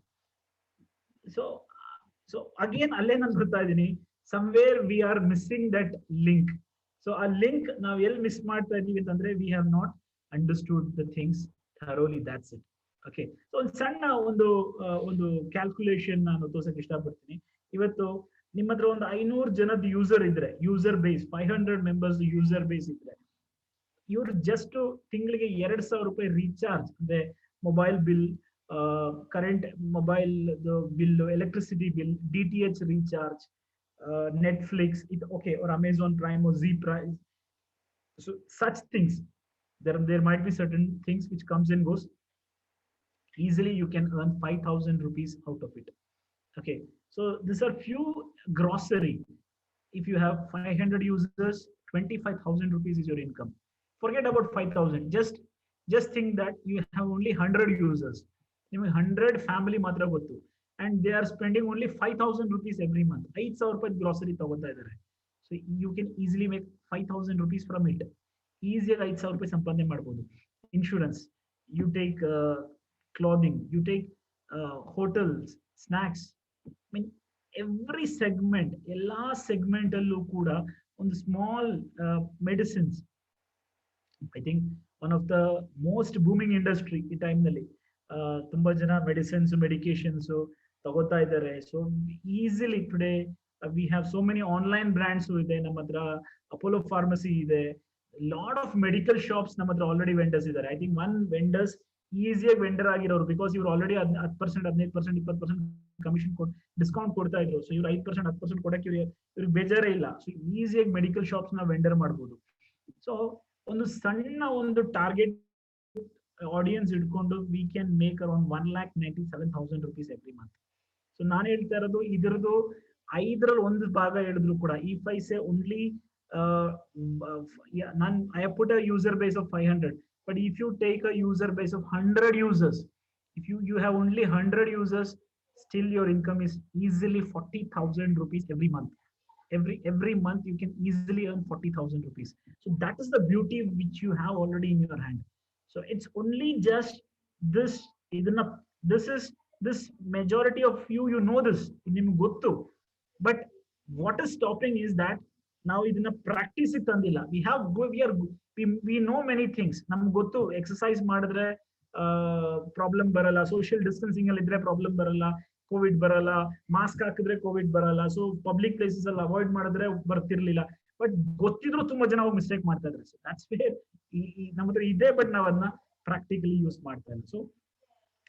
So again ಅಲ್ಲೇ ನಾನು ಬರ್ತಾ ಇದ್ದೀನಿ, somewhere we are missing that link. So a link ನಾವು ಎಲ್ಲಿ miss ಮಾಡ್ತಾ ಇದೀವಿ ಅಂತಂದ್ರೆ we have not understood the things thoroughly. That's it. Okay. So ಒಂದು ಸಣ್ಣ ಒಂದು ಕ್ಯಾಲ್ಕುಲೇಷನ್ ನಾನು ತೋರ್ಸಕ್ಕೆ ಇಷ್ಟಪಡ್ತೀನಿ. ಇವತ್ತು ನಿಮ್ಮ ಹತ್ರ ಒಂದು 500 ಜನದ ಯೂಸರ್ ಇದ್ರೆ, user base 500 members user base ಇದ್ರೆ, ಇವ್ರು ಜಸ್ಟ್ ತಿಂಗಳಿಗೆ 2,000 ರೂಪಾಯಿ ರೀಚಾರ್ಜ್ ಅಂದ್ರೆ mobile bill, current mobile bill, electricity bill, DTH recharge, Netflix, okay, or Amazon Prime or Z Prime. So such things, there might be certain things which comes and goes. Easily you can earn 5,000 rupees out of it. Okay, so these are few grocery. If you have 500 users, 25,000 rupees is your income. Forget about 5,000. Just think that you have only 100 users. You have 100 family matra gottu, and they are spending only 5,000 rupees every month. 5,000 rupees grocery ತಗೋತಾ ಇದ್ದಾರೆ. So you can easily make 5,000 rupees from it. Easy 5,000 rupees ಸಂಪಾದನೆ ಮಾಡಬಹುದು. Insurance, you take clothing, you take hotels, snacks. I mean, every segment, ಎಲ್ಲಾ segment ಅಲ್ಲೂ ಕೂಡ ಒಂದು small medicines. I think one of the most booming industry ಈ time ನಲ್ಲಿ ತುಂಬಾ ಜನ ಮೆಡಿಸಿನ್ಸ್, ಮೆಡಿಕೇಶನ್ಸ್ ತಗೋತಾ ಇದ್ದಾರೆ. So easily today we have so many online brands ಇದೆ. ನಮ್ಮ ಹತ್ರ ಅಪೋಲೋ ಫಾರ್ಮಸಿ ಇದೆ, ಲಾಟ್ ಆಫ್ ಮೆಡಿಕಲ್ ಶಾಪ್ಸ್ ನಮ್ಮ ಹತ್ರ ಆಲ್ರೆಡಿ ವೆಂಡರ್ಸ್ ಇದ್ದಾರೆ. ಐ ಥಿಂಕ್ ಒನ್ ವೆಂಡರ್ಸ್ ಈಸಿಯಾಗಿ ವೆಂಡರ್ ಆಗಿರೋರು, ಬಿಕಾಸ್ ಇವ್ರು ಆಲ್ರೆಡಿ 10%, 15%, 20% ಕಮಿಷನ್ ಡಿಸ್ಕೌಂಟ್ ಕೊಡ್ತಾ ಇದ್ರು. ಸೊ ಇವ್ರು 5%, 10% ಕೊಡಕ್ಕೆ ಇವ್ರಿಗೆ ಬೇಜಾರೇ ಇಲ್ಲ. ಸೊ ಈಸಿಯಾಗಿ ಮೆಡಿಕಲ್ ಶಾಪ್ಸ್ ನ ವೆಂಡರ್ ಮಾಡ್ಬೋದು. ಸೊ ಒಂದು ಸಣ್ಣ ಒಂದು ಟಾರ್ಗೆಟ್ ಆಡಿಯನ್ಸ್ ಇಟ್ಕೊಂಡು we can make around 1,97,000 rupees every month. So ನಾನು ಹೇಳ್ತಾ ಇರೋದು ಇದರದ್ದು 5ರಲ್ಲಿ 1 ಭಾಗ ಹೇಳಿದ್ರು ಕೂಡ, if I say only I have put a user base of 500, but if you take a user base of 100 users, if you have only 100 users, still your income is easily 40,000 rupees every month. Every month you can easily earn 40,000 rupees. So that is the beauty which you have already in your hand. So it's only just this majority of you know this, but what is stopping is that now ಇದನ್ನ practice ತಂದಿಲ್ಲ. we know many things. ನಮ್ಗೆ ಗೊತ್ತು exercise ಮಾಡಿದ್ರೆ problem ಬರಲ್ಲ, social distancing ಅಲ್ಲಿ ಇದ್ರೆ problem ಬರಲ್ಲ, Covid ಬರಲ್ಲ, ಮಾಸ್ಕ್ ಹಾಕಿದ್ರೆ ಕೋವಿಡ್ ಬರಲ್ಲ, ಸೊ ಪಬ್ಲಿಕ್ ಪ್ಲೇಸಸ್ ಅಲ್ಲಿ ಅವಾಯ್ಡ್ ಮಾಡಿದ್ರೆ ಬರ್ತಿರ್ಲಿಲ್ಲ. ಬಟ್ ಗೊತ್ತಿದ್ರು ತುಂಬಾ ಜನ ಮಿಸ್ಟೇಕ್ ಮಾಡ್ತಾ ಇದ್ದಾರೆ. ಸೊ ದಟ್ಸ್ ವೇರ್ ನಮ್ಮ ಹತ್ರ ಇದೆ, ಬಟ್ ನಾವ್ ಅದನ್ನ ಪ್ರಾಕ್ಟಿಕಲಿ ಯೂಸ್ ಮಾಡ್ತಾ ಇಲ್ಲ. So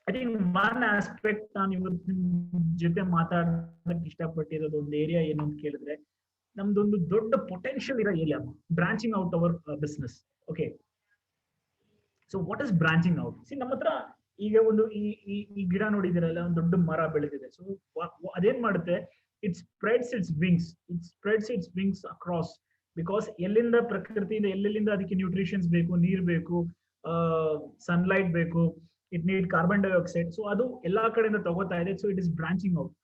I think one aspect ನಾನು ಇವತ್ತು ನಿಮ್ ಜೊತೆ ಮಾತಾಡೋದಕ್ಕೆ ಇಷ್ಟಪಟ್ಟಿರೋದು ಒಂದು ಏರಿಯಾ ಏನು ಅಂತ ಕೇಳಿದ್ರೆ, ನಮ್ದೊಂದು ದೊಡ್ಡ ಪೊಟೆನ್ಶಿಯಲ್ ಇರೋ area, branching out our business. Okay, so what is branching out? C, ನಮ್ಮ ಹತ್ರ ಈಗ ಒಂದು ಈ ಗಿಡ ನೋಡಿದಿರಲ್ಲ, ಒಂದು ದೊಡ್ಡ ಮರ ಬೆಳೆದಿದೆ. ಸೊ ಅದೇನ್ ಮಾಡುತ್ತೆ, it spreads it's wings across. Because ಎಲ್ಲಿಂದ ಪ್ರಕೃತಿಯಿಂದ ಎಲ್ಲೆಲ್ಲಿಂದ ಅದಕ್ಕೆ ನ್ಯೂಟ್ರಿಷನ್ಸ್ ಬೇಕು, ನೀರ್ ಬೇಕು, ಸನ್ಲೈಟ್ ಬೇಕು, it need carbon dioxide. So ಅದು ಎಲ್ಲಾ ಕಡೆಯಿಂದ ತಗೋತಾ ಇದೆ. So it is branching out.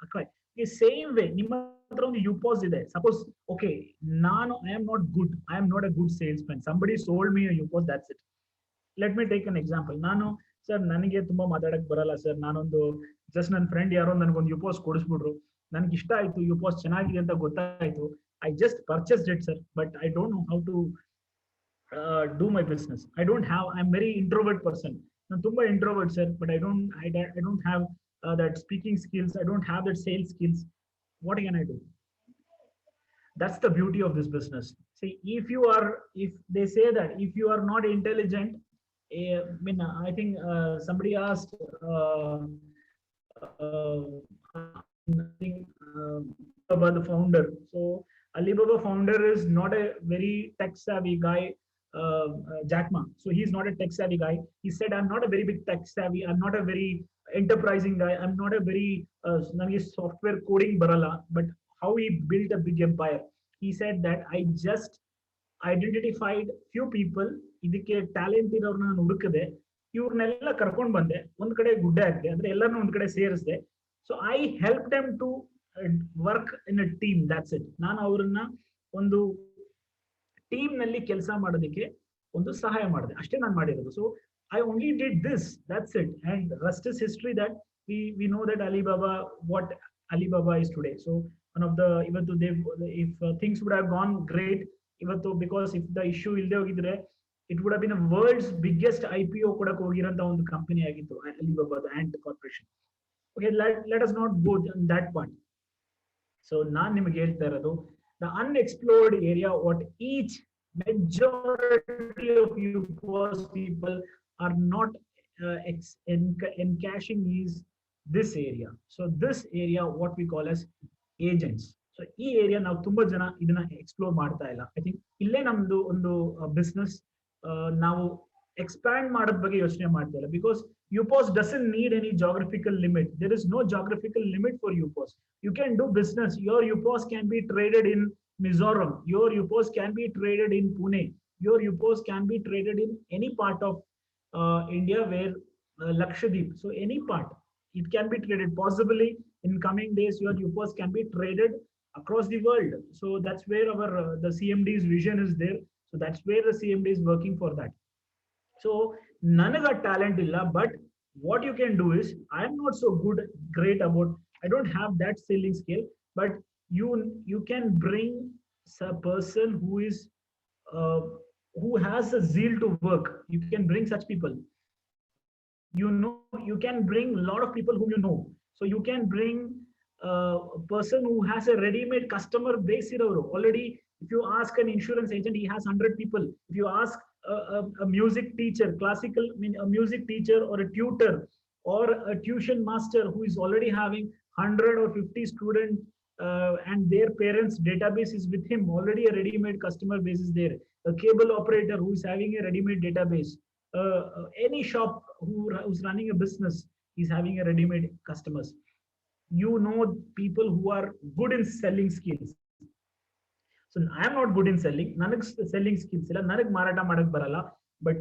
Same way ನಿಮ್ಮ ಹತ್ರ ಒಂದು UPOS ಇದೆ. Suppose okay, I am not a good sales man. Somebody sold me UPOS, that's it. Let me take an example. ನಾನು, ಸರ್ ನನಗೆ ತುಂಬಾ ಮಾತಾಡಕ್ ಬರಲ್ಲ ಸರ್, ನಾನೊಂದು ಜಸ್ಟ್ ನನ್ನ ಫ್ರೆಂಡ್ ಯಾರೋ ನನಗೊಂದು UPOS ಕೊಡಿಸ್ಬಿಟ್ರು, ನನ್ಗೆ ಇಷ್ಟ ಆಯ್ತು, UPOS ಚೆನ್ನಾಗಿದೆ ಅಂತ ಗೊತ್ತಾಯ್ತು, I just purchased it sir, but I don't know how to do my business. I am very introvert person. ನಾನು ತುಂಬಾ introvert sir, but I don't have that speaking skills, I don't have that sales skills. What can I do? That's the beauty of this business. See, if they say that if you are not intelligent, I mean, I think somebody asked, I think Alibaba, the founder. So Alibaba founder is not a very tech savvy guy, Jack Ma. So he's not a tech savvy guy. He said, I'm not a very big tech savvy. I'm not a very enterprising guy. I'm not a very software coding barala. But how he built a big empire. He said that I just identified few people, ಇದಕ್ಕೆ talent ಇರೋರ್ನ ನಾನು ಹುಡುಕದೆ, ಇವ್ರನ್ನೆಲ್ಲ ಕರ್ಕೊಂಡು ಬಂದೆ, ಒಂದ್ ಕಡೆ ಗುಡ್ಡೆ ಹಾಕಿದೆ, ಅಂದ್ರೆ ಎಲ್ಲರನ್ನೂ ಒಂದ್ ಕಡೆ ಸೇರಿಸಿದೆ. So I help them to work in a team. That's it. ನಾನು ಅವ್ರನ್ನ ಒಂದು ಟೀಮ್ ನಲ್ಲಿ ಕೆಲಸ ಮಾಡೋದಕ್ಕೆ ಒಂದು ಸಹಾಯ ಮಾಡಿದೆ, ಅಷ್ಟೇ ನಾನು ಮಾಡಿರೋದು. So I only did this, that's it. And Rust is history that we know that Alibaba, what Alibaba is today. So one of the, ಇವತ್ತು if things would have gone great ಇವತ್ತು, because if the issue ಇಲ್ಲದೆ ಹೋಗಿದ್ರೆ it would have been a world's biggest IPO ಕೊಡಕ್ಕೆ ಹೋಗಿರೋಂತ ಒಂದು company ಆಗಿತ್ತು Alibaba, the Ant Corporation. Okay, let us not go on that part. So ನಾನು ನಿಮಗೆ ಹೇಳ್ತಾ ಇರೋದು, the unexplored area, what each majority of you people are not encashing is this area. So this area what we call as agents. So ಈ area ನಾವು ತುಂಬಾ ಜನ ಇದನ್ನ explore ಮಾಡ್ತಾ ಇಲ್ಲ. ಐ ಥಿಂಕ್ ಇಲ್ಲೇ ನಮ್ದು ಒಂದು ಬಿಸ್ನೆಸ್ ನಾವು ಎಕ್ಸ್ಪ್ಯಾಂಡ್ ಮಾಡೋದ್ ಬಗ್ಗೆ ಯೋಚನೆ ಮಾಡ್ತಾ ಇಲ್ಲ. Because UPOS doesn't need any geographical limit. There is no geographical limit for UPOS. You can do business. Your UPOS can be traded in Mizoram. Your UPOS can be traded in Pune. Your UPOS can be traded in any part of India where Lakshadweep. So any part, it can be traded. Possibly in coming days, your UPOS can be traded across the world. So that's where our the CMD's vision is there. So that's where the CMD is working for that. So nanaga talent illa, but what you can do is, I am not so great about, I don't have that selling skill, but you can bring a person who has a zeal to work. You can bring such people. You can bring a lot of people whom you know. So you can bring a person who has a ready-made customer base already. If you ask an insurance agent, he has 100 people. If you ask a music teacher, a music teacher or a tutor or a tuition master who is already having 100 or 50 students and their parents' database is with him, already a ready-made customer base is there. A cable operator who is having a ready-made database. Any shop who's running a business is having a ready-made customers. You know people who are good in selling skills. So I am not good in selling. Nanag selling skills illa, nanag marata madak barala. But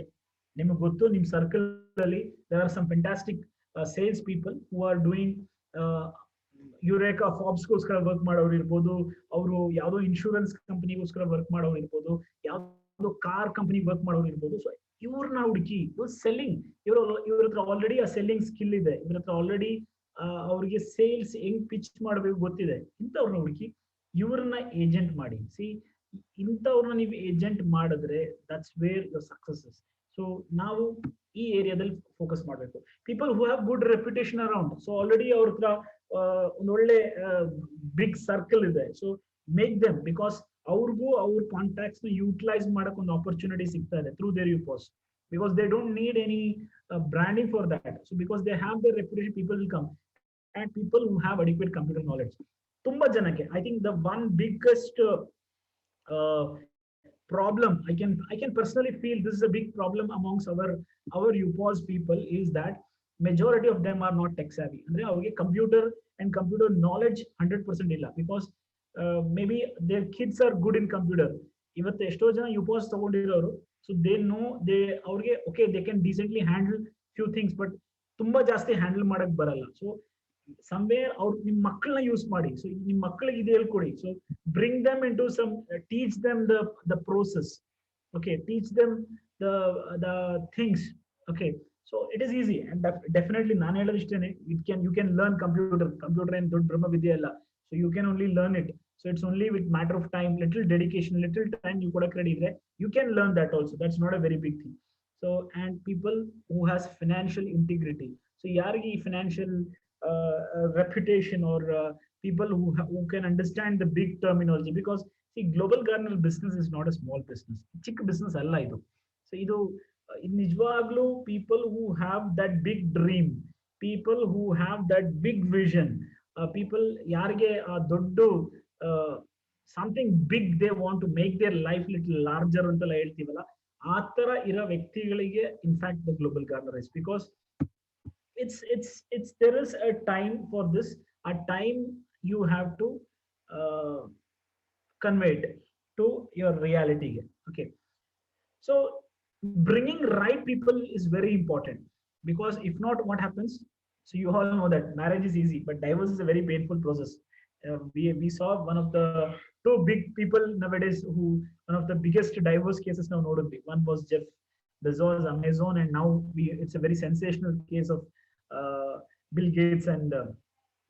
niಮಗೆ ಗೊತ್ತು, ನಿಮ್ಮ circle ಅಲ್ಲಿ there are some fantastic sales people who are doing eureka ಫಾಬ್ಸ್ಗೋಸ್ಕರ work ಮಾಡೋರು ಇರ್ಬೋದು, ಅವರು ಯಾವುದೋ insurance ಕಂಪನಿಗೋಸ್ಕರ work ಮಾಡೋರು ಇರ್ಬೋದು, ಯಾವುದೋ ಕಾರ್ ಕಂಪನಿ ವರ್ಕ್ ಮಾಡೋರು ಇರ್ಬೋದು. ಸೊ ಇವ್ರನ್ನ ಹುಡುಕಿ, ಇವ್ರು ಸೆಲ್ಲಿಂಗ್, ಇವ್ರ ಹತ್ರ ಆಲ್ರೆಡಿ ಆ ಸೆಲ್ಲಿಂಗ್ ಸ್ಕಿಲ್ ಇದೆ, ಇವ್ರ ಹತ್ರ ಆಲ್ರೆಡಿ ಅವ್ರಿಗೆ ಸೇಲ್ಸ್ ಹೆಂಗ್ ಪಿಚ್ ಮಾಡಬೇಕು ಗೊತ್ತಿದೆ. ಇಂಥವ್ರನ್ನ ಹುಡುಕಿ ಇವ್ರನ್ನ ಏಜೆಂಟ್ ಮಾಡಿ. ಸಿ, ಇಂಥವ್ರನ್ನ ನೀವು ಏಜೆಂಟ್ ಮಾಡಿದ್ರೆ that's where your success is. So ನಾವು ಈ ಏರಿಯಾದಲ್ಲಿ ಫೋಕಸ್ ಮಾಡಬೇಕು. People who have good reputation around. So already ಅವ್ರ ಹತ್ರ ಒಂದೊಳ್ಳೆ ಬಿಗ್ ಸರ್ಕಲ್ ಇದೆ. ಸೊ ಮೇಕ್ ದೆಮ್, ಬಿಕಾಸ್ ಅವ್ರಿಗೂ ಅವ್ರ ಕಾಂಟ್ಯಾಕ್ಟ್ಸ್ ನ ಯೂಟಿಲೈಸ್ ಮಾಡಕ್ ಒಂದು ಆಪರ್ಚುನಿಟಿ ಸಿಗ್ತಾ ಇದೆ through there UPOS, because they don't need any branding for that. So because they have their reputation, people will come, and people who have adequate computer knowledge. Tumba janake, I think the one biggest problem I can personally feel this is a big problem amongst our UPOS people is that majority of them are not tech savvy. Andre avage computer and computer knowledge 100% illa, because maybe their kids are good in computer. Ivattu esto jana UPOS tagondiroru, so they know ಅವ್ರಿಗೆ okay, they can decently handle few things, but ತುಂಬಾ ಜಾಸ್ತಿ handle ಮಾಡಕ್ ಬರಲ್ಲ. So somewhere ಅವ್ರು ನಿಮ್ ಮಕ್ಕಳನ್ನ use ಮಾಡಿ, so ನಿಮ್ ಮಕ್ಕಳಿಗೆ ಇದು ಹೇಳ್ಕೊಡಿ. So bring them into some, teach them the process. Okay, teach them the things. Okay, so it is easy, and definitely ನಾನು ಹೇಳೋದು ಇಷ್ಟೇನೆ, you can learn computer and ದೊಡ್ಡ ಬ್ರಹ್ಮ ವಿದ್ಯೆ ಅಲ್ಲ. So you can only learn it. So it's only with matter of time, little dedication, little time you could have, you can learn that also. That's not a very big thing. So, and people who has financial integrity. So yargi financial reputation or people who can understand the big terminology. Because see, Global Gardener business is not a small business. Chick business alla idu. So idu nijwaglu people who have that big dream, people who have that big vision, people yarge doddu something big they want to make their life little larger antala ಹೇಳ್ತೀವಲ್ಲ ಆ ತರ ಇರೋ ವ್ಯಕ್ತಿಗಳಿಗೆ in fact the global gardener is. Because it's there is a time for this, a time you have to uh, convey it to your reality. Okay, so bringing right people is very important, because if not, what happens? So you all know that marriage is easy, but divorce is a very painful process. We saw one of the two big people nowadays who, one of the biggest divorce cases now noted. One was Jeff Bezos, Amazon, and now it's a very sensational case of Bill Gates and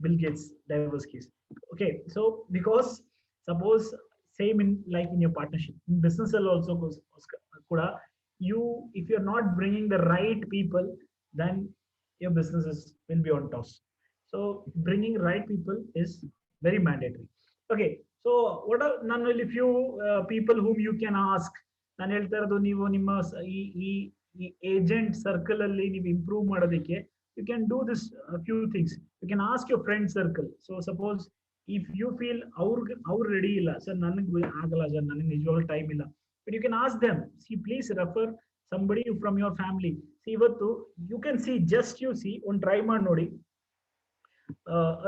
Bill Gates divorce case. Okay, so because suppose same in like in your partnership, in business also goes kuda, you if you're not bringing the right people, then your businesses will be on toss. So bringing right people is very mandatory. Okay, so what are none only few people whom you can ask. ನಾನು ಹೇಳ್ತಾ ಇರೋದು, ನೀವು ನಿಮ್ಮ ಈ agent circle ಅಲ್ಲಿ ನೀವು improve ಮಾಡೋದಕ್ಕೆ you can do this a few things. You can ask your friend circle. So suppose if you feel ಅವ್ರು ready ಇಲ್ಲ ಸರ್, ನನಗೆ ಆಗಲ್ಲ ಸರ್, ನನಗೆ ನಿಜವಾಗ್ಲೂ ಟೈಮ್ ಇಲ್ಲ, but you can ask them, see please refer somebody from your family. See, ಇವತ್ತು you can see, just you see ಒಂದು try ಮಾಡಿ ನೋಡಿ,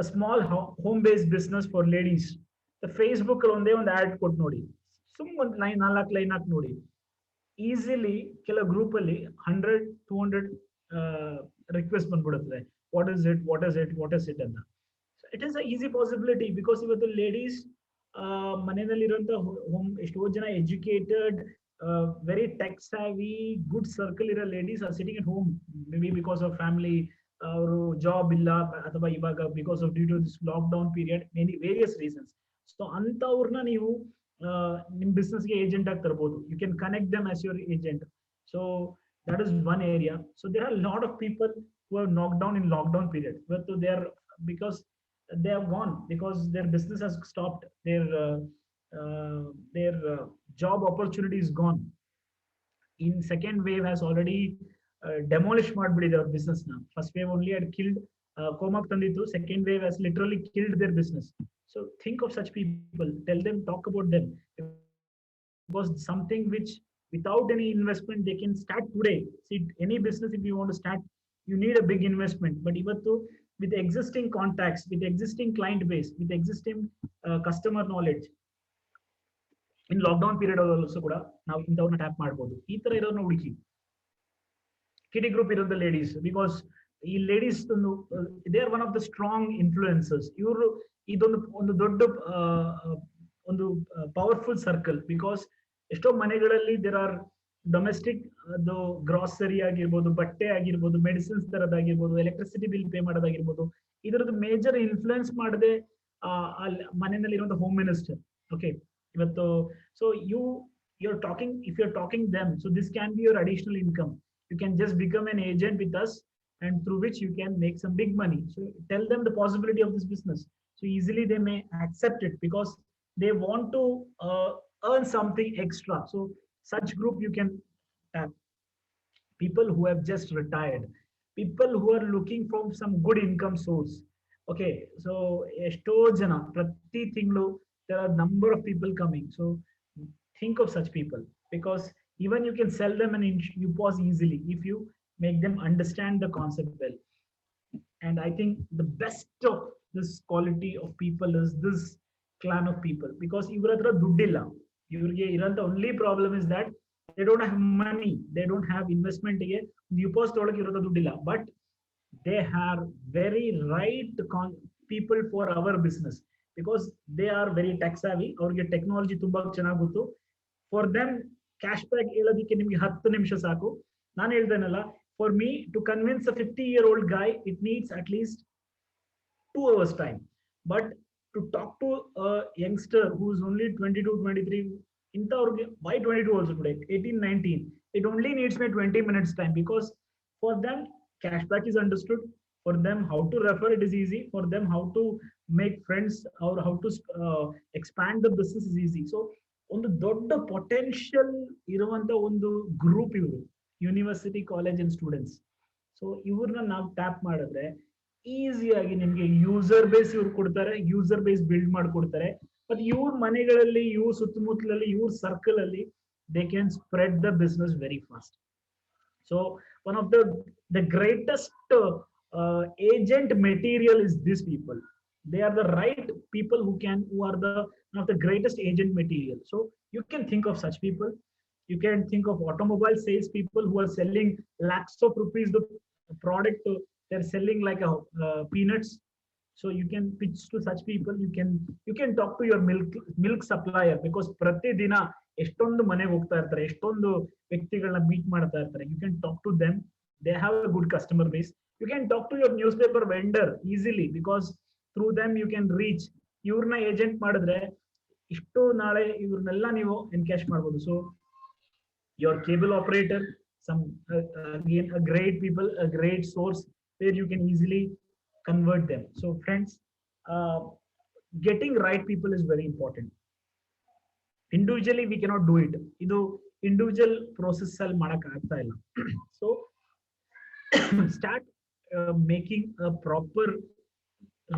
a small home based business for ladies. The Facebook ಒಂದೇ ಒಂದು add ಕೊಟ್ಟು ನೋಡಿ, ಸುಮ್ ಒಂದು ಲೈನ್ 4 ಲೈನ್ ಹಾಕಿ ನೋಡಿ, ಈಸಿಲಿ ಕೆಲವು ಗ್ರೂಪ್ ಅಲ್ಲಿ 100-200 ರಿಕ್ವೆಸ್ಟ್ ಬಂದ್ಬಿಡುತ್ತದೆ. ವಾಟ್ ಇಸ್ ಇಟ್ ಅಂತ. It is a easy possibility, because ಇವತ್ತು ಲೇಡೀಸ್ ಮನೆಯಲ್ಲಿರುವಂತ ಎಷ್ಟೋ ಜನ educated, very tech savvy, good circle ಇರೋ ladies are sitting at home, may be because of family, ಅವರು ಜಾಬ್ ಇಲ್ಲ, ಅಥವಾ ಇವಾಗ because of due to this lockdown period, many various reasons. So ಅಂತವ್ರನ್ನ ನೀವು ನಿಮ್ ಬಿಸ್ನೆಸ್ಗೆ ಏಜೆಂಟ್ ಆಗಿ ತರಬಹುದು. You can connect them as your agent. So that is one area. So there are a lot of people who are knocked down in lockdown period, but they are, because they have gone, because their business has stopped, their job opportunity is gone. In second wave has already demolished their business now. First wave only had killed Comac Tanditu. Second wave has literally killed their business. So think of such people, tell them, talk about them, because something which without any investment they can start today. See, any business if you want to start, you need a big investment, but ivattu with existing contacts, with existing client base, with existing customer knowledge, in lockdown period also kuda now intavna tap ಮಾಡಬಹುದು. ಈ ತರ ಇರೋನ ಹುಡುಕಿ, ಕಿಡಿ group ಇರೋದು ladies, because ಈ ladies they are one of the strong influencers. ಇವರು ಇದೊಂದು ದೊಡ್ಡ ಒಂದು ಪವರ್ಫುಲ್ ಸರ್ಕಲ್, ಬಿಕಾಸ್ ಎಷ್ಟೋ ಮನೆಗಳಲ್ಲಿ ದೇರ್ ಆರ್ ಡೊಮೆಸ್ಟಿಕ್, ಅದು ಗ್ರಾಸರಿ ಆಗಿರ್ಬೋದು, ಬಟ್ಟೆ ಆಗಿರ್ಬೋದು, ಮೆಡಿಸಿನ್ಸ್ ತರದಾಗಿರ್ಬೋದು, ಎಲೆಕ್ಟ್ರಿಸಿಟಿ ಬಿಲ್ ಪೇ ಮಾಡೋದಾಗಿರ್ಬೋದು, ಇದರದ್ದು ಮೇಜರ್ ಇನ್ಫ್ಲುಯೆನ್ಸ್ ಮಾಡದೆ ಮನೆಯಲ್ಲಿ ಇರುವಂತ ಹೋಮ್ ಮಿನಿಸ್ಟರ್. ಓಕೆ, ಇವತ್ತು so you're talking, if you're talking them, so this can be your additional income. You can just become an agent with us, and through which you can make some big money. So tell them the possibility of this business, so easily they may accept it, because they want to earn something extra. So such group you can tap. People who have just retired, people who are looking for some good income source. Okay, so esto jana prati thinglu there are number of people coming. So think of such people, because even you can sell them and you pause easily if you make them understand the concept well. And I think the best of this quality of people is this clan of people, because ಇವರ ಹತ್ರ ದುಡ್ಡಿಲ್ಲ, ಇವ್ರಿಗೆ ಇರೋಂಥ only problem is that they don't have money, they don't have investment ಗೆ deposit ಒಳಗೆ ಇರೋಂಥ ದುಡ್ಡಿಲ್ಲ, but they have very right people for our business, because they are very tech savvy, ಅವ್ರಿಗೆ ಟೆಕ್ನಾಲಜಿ ತುಂಬಾ ಚೆನ್ನಾಗಿ ಗೊತ್ತು. For them ಕ್ಯಾಶ್ ಬ್ಯಾಕ್ ಹೇಳೋದಕ್ಕೆ ನಿಮ್ಗೆ 10 ನಿಮಿಷ ಸಾಕು. ನಾನು ಹೇಳ್ದೇನಲ್ಲ, for me to convince a 50-year-old guy, it needs at least 2 hours time, but to talk to a youngster who's only 22-23, why 22 also today, 18-19, it only needs me 20 minutes time, because for them cashback is understood, For them, how to refer it is easy. For them, how to make friends or how to expand the business is easy. So ಒಂದು ದೊಡ್ಡ potential ಇರುವಂತ ಒಂದು group ಇವರು university college and students. So ಇವ್ರನ್ನ ನಾವು tap ಮಾಡಿದ್ರೆ ಈಸಿಯಾಗಿ ನಿಮ್ಗೆ ಯೂಸರ್ ಬೇಸ್ ಇವ್ರು ಕೊಡ್ತಾರೆ, ಯೂಸರ್ ಬೇಸ್ ಬಿಲ್ಡ್ ಮಾಡ್ಕೊಡ್ತಾರೆ. ಮತ್ತೆ ಇವ್ರ ಮನೆಗಳಲ್ಲಿ, ಇವ್ರ ಸುತ್ತಮುತ್ತಲಲ್ಲಿ, ಇವ್ರ ಸರ್ಕಲ್ ಅಲ್ಲಿ they can spread the business very fast. So one of the greatest agent material is these people. They are the right people who are the one of the greatest agent material. So you can think of such people. You can think of automobile sales people who are selling lakhs of rupees the product. They're selling like a peanuts. So you can pitch to such people. You can talk to your milk supplier, because ಪ್ರತಿ ದಿನ ಎಷ್ಟೊಂದು ಮನೆಗೆ ಹೋಗ್ತಾ ಇರ್ತಾರೆ, ಎಷ್ಟೊಂದು ವ್ಯಕ್ತಿಗಳನ್ನ meet ಮಾಡ್ತಾ ಇರ್ತಾರೆ. You can talk to them. They have a good customer base. You can talk to your newspaper vendor easily, because through them you can reach. ಇವ್ರನ್ನ ಏಜೆಂಟ್ ಮಾಡಿದ್ರೆ ಇಷ್ಟು ನಾಳೆ ಇವ್ರನ್ನೆಲ್ಲ ನೀವು ಎನ್ಕ್ಯಾಶ್ ಮಾಡ್ಬೋದು. So your cable operator, some again a great people, a great source where you can easily convert them. So friends, getting right people is very important. Individually we cannot do it. Idu individual process ಅಲ್ಲಿ ಮಾಡಕ್ ಆಗ್ತಾ ಇಲ್ಲ. So start making a proper